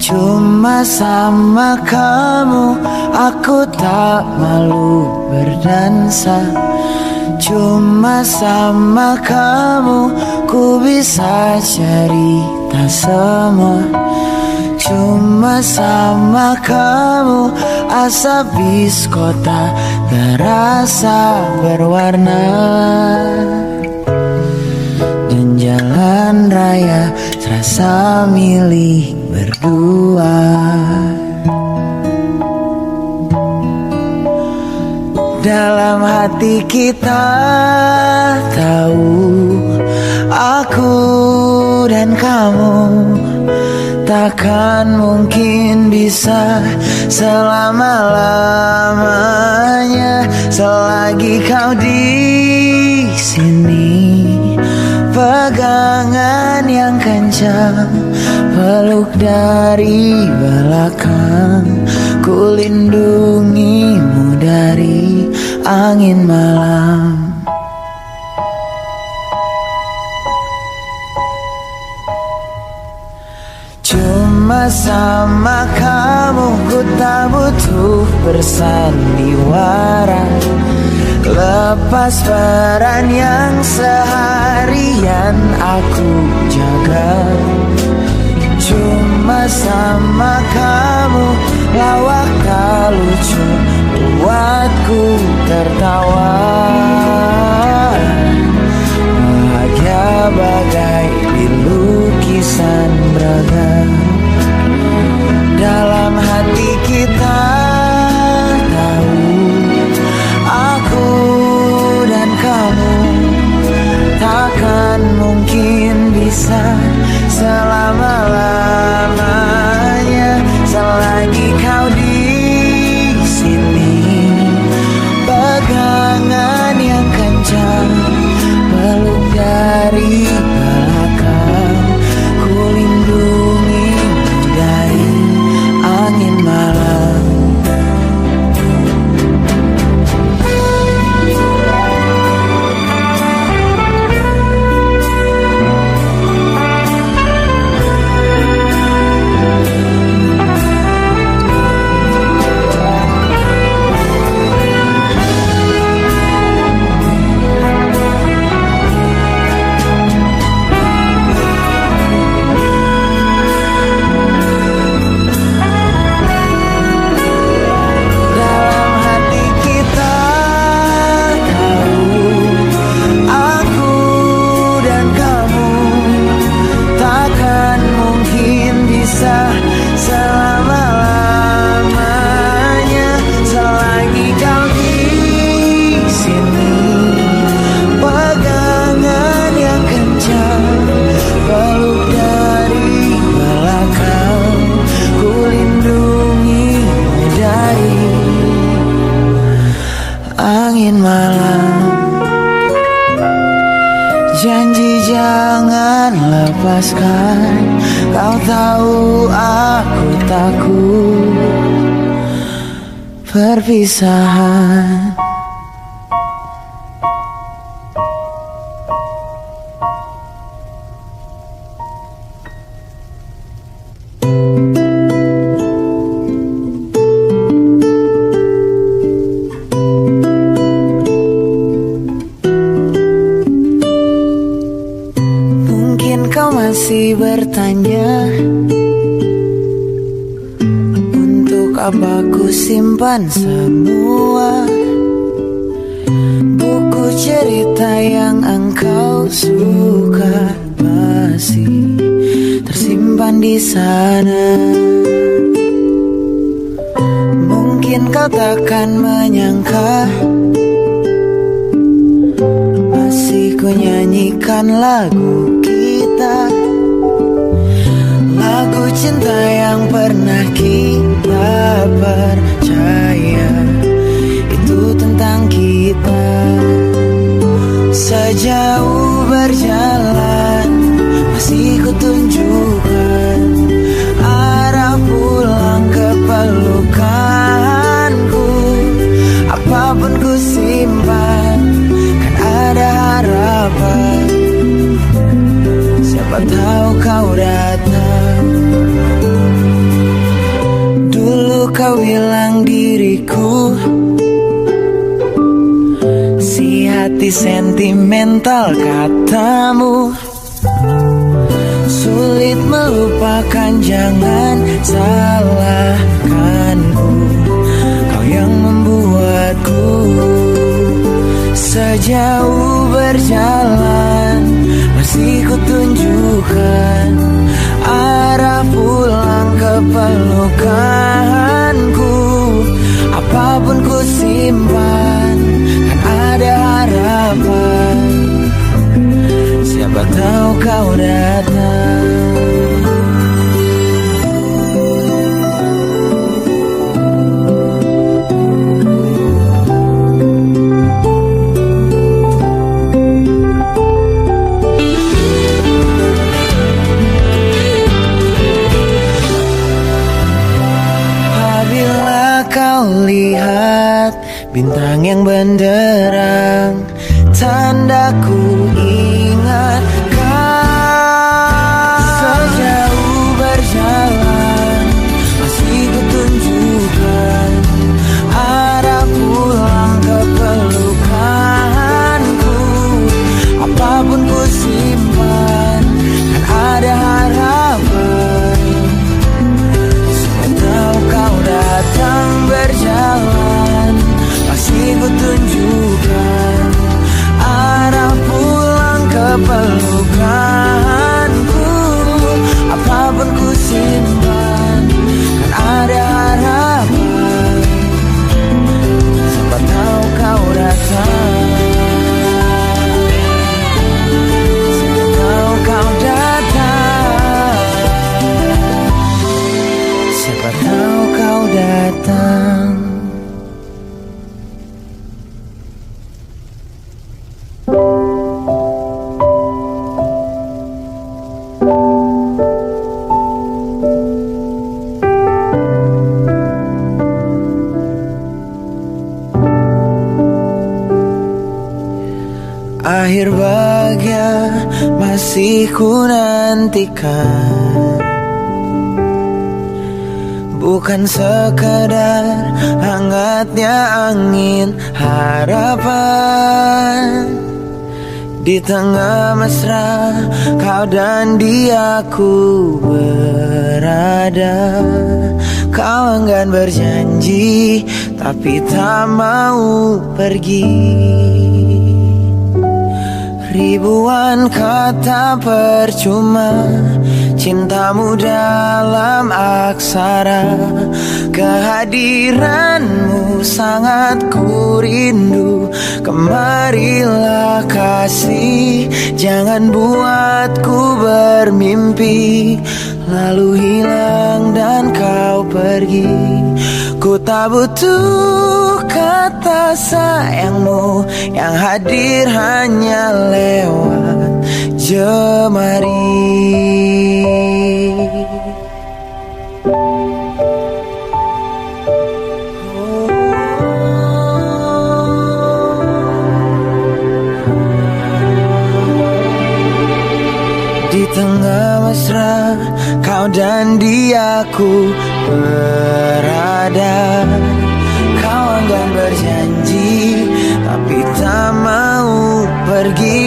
Cuma sama kamu aku tak malu berdansa. Cuma sama kamu ku bisa cerita semua. Cuma sama kamu asap bis kota terasa berwarna, dan jalan raya terasa milik berdua. Dalam hati kita tahu, aku dan kamu takkan mungkin bisa selama-lamanya selagi kau di sini. Pegangan yang kencang, peluk dari belakang, ku lindungimu dari angin malam. Sama kamu ku tak butuh bersandiwara, lepas peran yang seharian aku jaga. Cuma sama kamu lawak tak lucu, buatku tertawa. Bahagia bagai di lukisan beragam. Dalam hati kita tahu, aku dan kamu takkan mungkin bisa selama-lamanya. Selagi kau di sini, pegangan yang kencang, peluk dari belakang, ku lindungi dari angin malam. Selama-lamanya, selagi kau di sini, pegangan yang kencang, peluk dari belakang, ku lindungi dari angin malam. Janji jangan lepaskan, kau tahu aku takut perpisahan. Kau masih bertanya, untuk apa ku simpan semua buku cerita yang engkau suka, masih tersimpan di sana. Mungkin kau takkan menyangka, masih ku nyanyikan lagu kita, lagu cinta yang pernah kita percaya, itu tentang kita. Sejauh berjalan masih ku tunjukkan arah pulang ke pelukanku. Apapun ku simpan, kan ada harapan. Siapa tahu kau datang. Dulu kau bilang diriku si hati sentimental, katamu. Sulit melupakan, jangan salahkanku. Kau yang membuatku sejauh berjalan masih ku tunjukkan arah pulang ke pelukanku. Apapun ku simpan, kan ada harapan. Siapa tahu kau datang. Kau lihat bintang yang benderang, tandaku ingatkan. Sejauh berjalan berbahagia masih ku nantikan, bukan sekadar hangatnya angin harapan. Di tengah mesra kau dan diaku berada. Kau enggan berjanji tapi tak mau pergi. Ribuan kata percuma, cintamu dalam aksara. Kehadiranmu sangat ku rindu. Kemarilah kasih, jangan buatku bermimpi lalu hilang dan kau pergi. Ku tak butuh kata sayangmu yang hadir hanya lewat jemari. Di tengah mesra kau dan diaku berada. Kau enggan berjanji tapi tak mau pergi.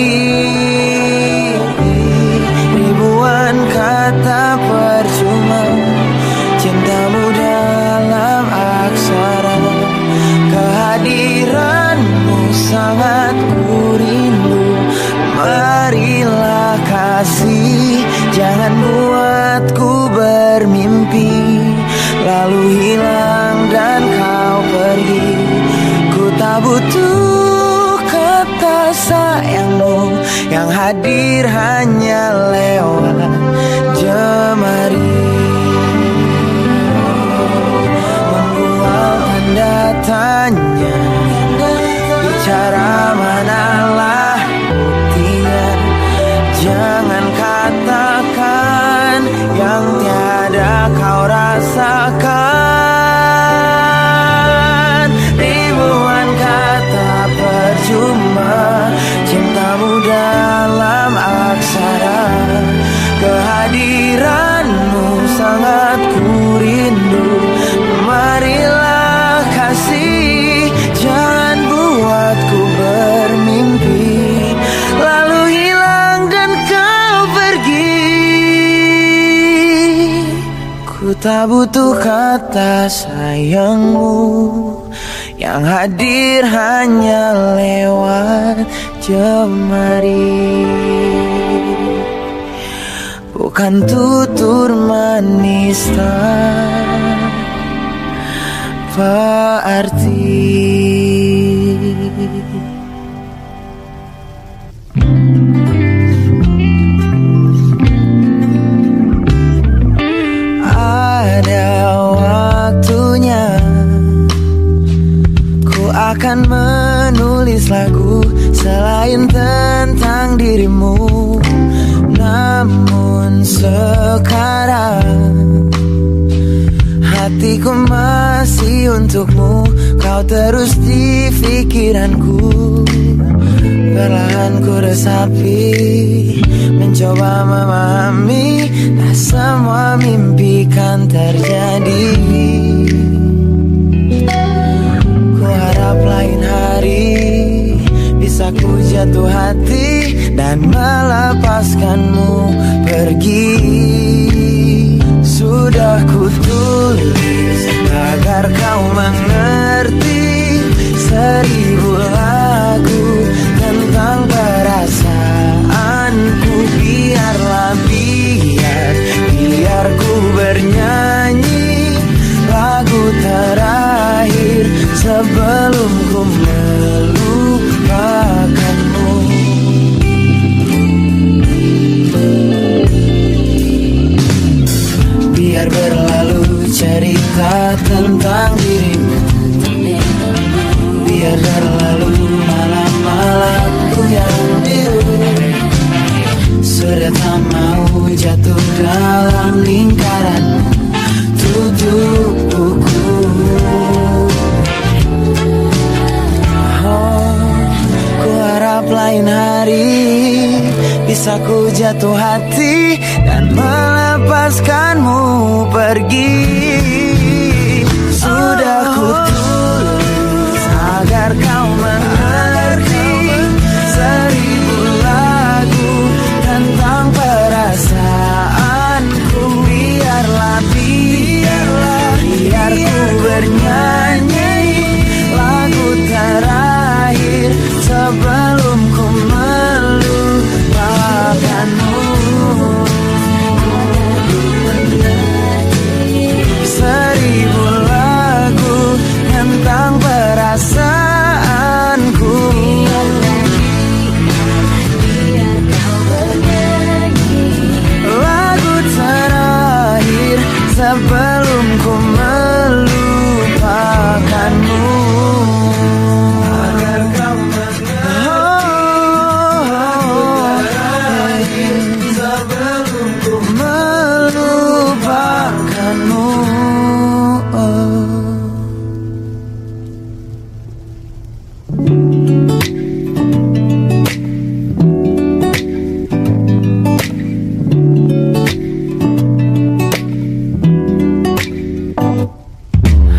Ribuan kata percuma, cintamu dalam aksara. Kehadiranmu sangat ku rindu. Marilah kasih, jangan buatku bermimpi lalu hilang dan kau pergi. Ku tak butuh kata sayangmu yang hadir hanya lewat jemari. Membuat tanda tanya, bicara manalah buktinya. Jangan katakan yang tiada kau rasakan. Ribuan kata percuma, cintamu dalam aksara. Kehadiranmu sangat ku rindu. Marilah kasih, jangan buatku bermimpi lalu hilang dan kau pergi. Ku tak butuh kata sayangmu yang hadir hanya lewat jemari. Bukan tutur manis tanpa arti. Ada waktunya ku akan menulis lagu selain tentang dirimu. Namun sekarang hatiku masih untukmu. Kau terus di pikiranku. Perlahan ku resapi, mencoba memahami. Tak semua mimpi kan terjadi. Ku harap lain hari bisa ku jatuh hati dan melepaskanmu pergi. Sudah ku tulis agar kau mengerti 1000 lagu tentang perasaanku. Biar ku bernyanyi lagu terakhir sebelum ku melupakanmu. Biar berlalu cerita tentang dirimu. Biar berlalu malam-malamku yang biru. Sudah tak mau jatuh dalam lingkaran tujuh buku. Oh, ku harap lain hari bisa ku jatuh hati dan melepaskanmu pergi. Sudah ku tulis agar kau mengerti 1000 lagu tentang perasaanku. Biar ku bernyanyi lagu terakhir sebelum ku melupakanmu. 1000 lagu tentang perasaanku. Lagu terakhir sebelum ku melupakanmu. Agar kau sebelum ku melupakanmu.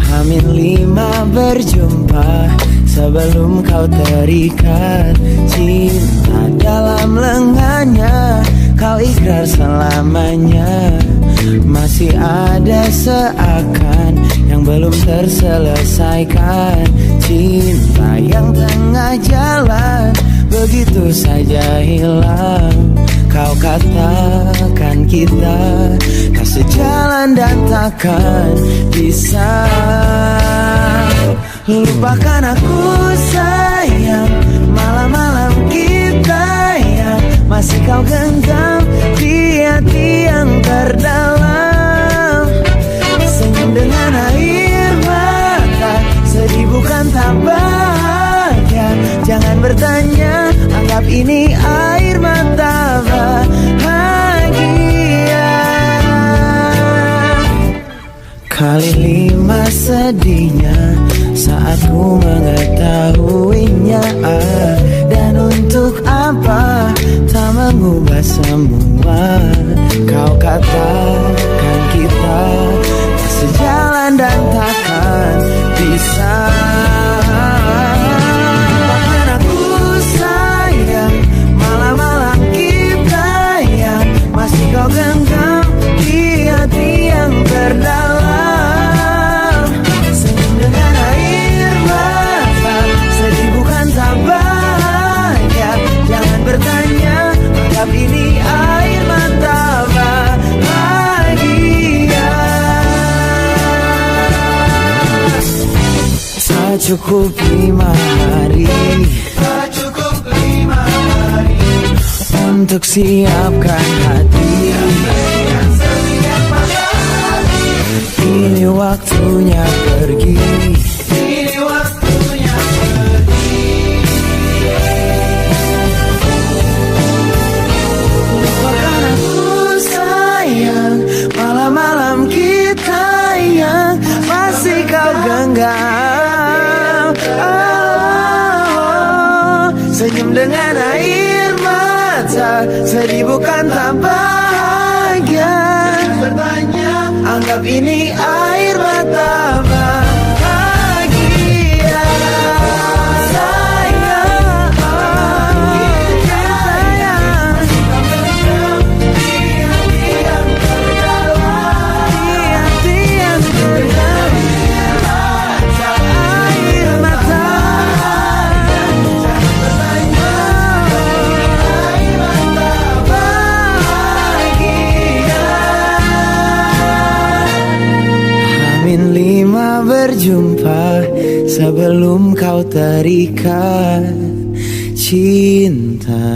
H-5 berjumpa sebelum kau terikat cinta dalam lengannya. Kau ikhrar selamanya. Masih ada seakan yang belum terselesaikan. Cinta yang tengah jalan begitu saja hilang. Kau katakan kita tak sejalan dan takkan bisa. Lupakan aku sayang, malam-malam kita yang masih kau genggam di hati yang terdalam. Senyum dengan air mata, sedih bukan tak bahagia. Jangan bertanya, anggap ini air mata bahagia. Kali 5 sedihnya saat ku mengetahuinya. Dan untuk apa tak mengubah semua. Kau katakan kita tak sejalan dan takkan bisa. Bahkan aku sayang, malam-malam kita yang masih kau genggam di hati yang terdalam. Senyum dengan air mata, sedih bukan tak bahagia. Jangan bertanya, anggap ini air mata bahagia. Tak cukup 5 hari, tak cukup 5 hari untuk siapkan hati. Ini waktunya pergi. Ini waktunya pergi. Lupakan aku sayang, malam-malam kita yang masih kau genggam. Senyum dengan air mata, sedih bukan tak bahagia. Bertanya, anggap ini air mata bahagia. Sayang, sayang, di hati yang terdalam, di hati yang terdalam. Air mata, jangan bertanya, air mata bahagia. H-5 berjumpa sebelum kau terikat cinta.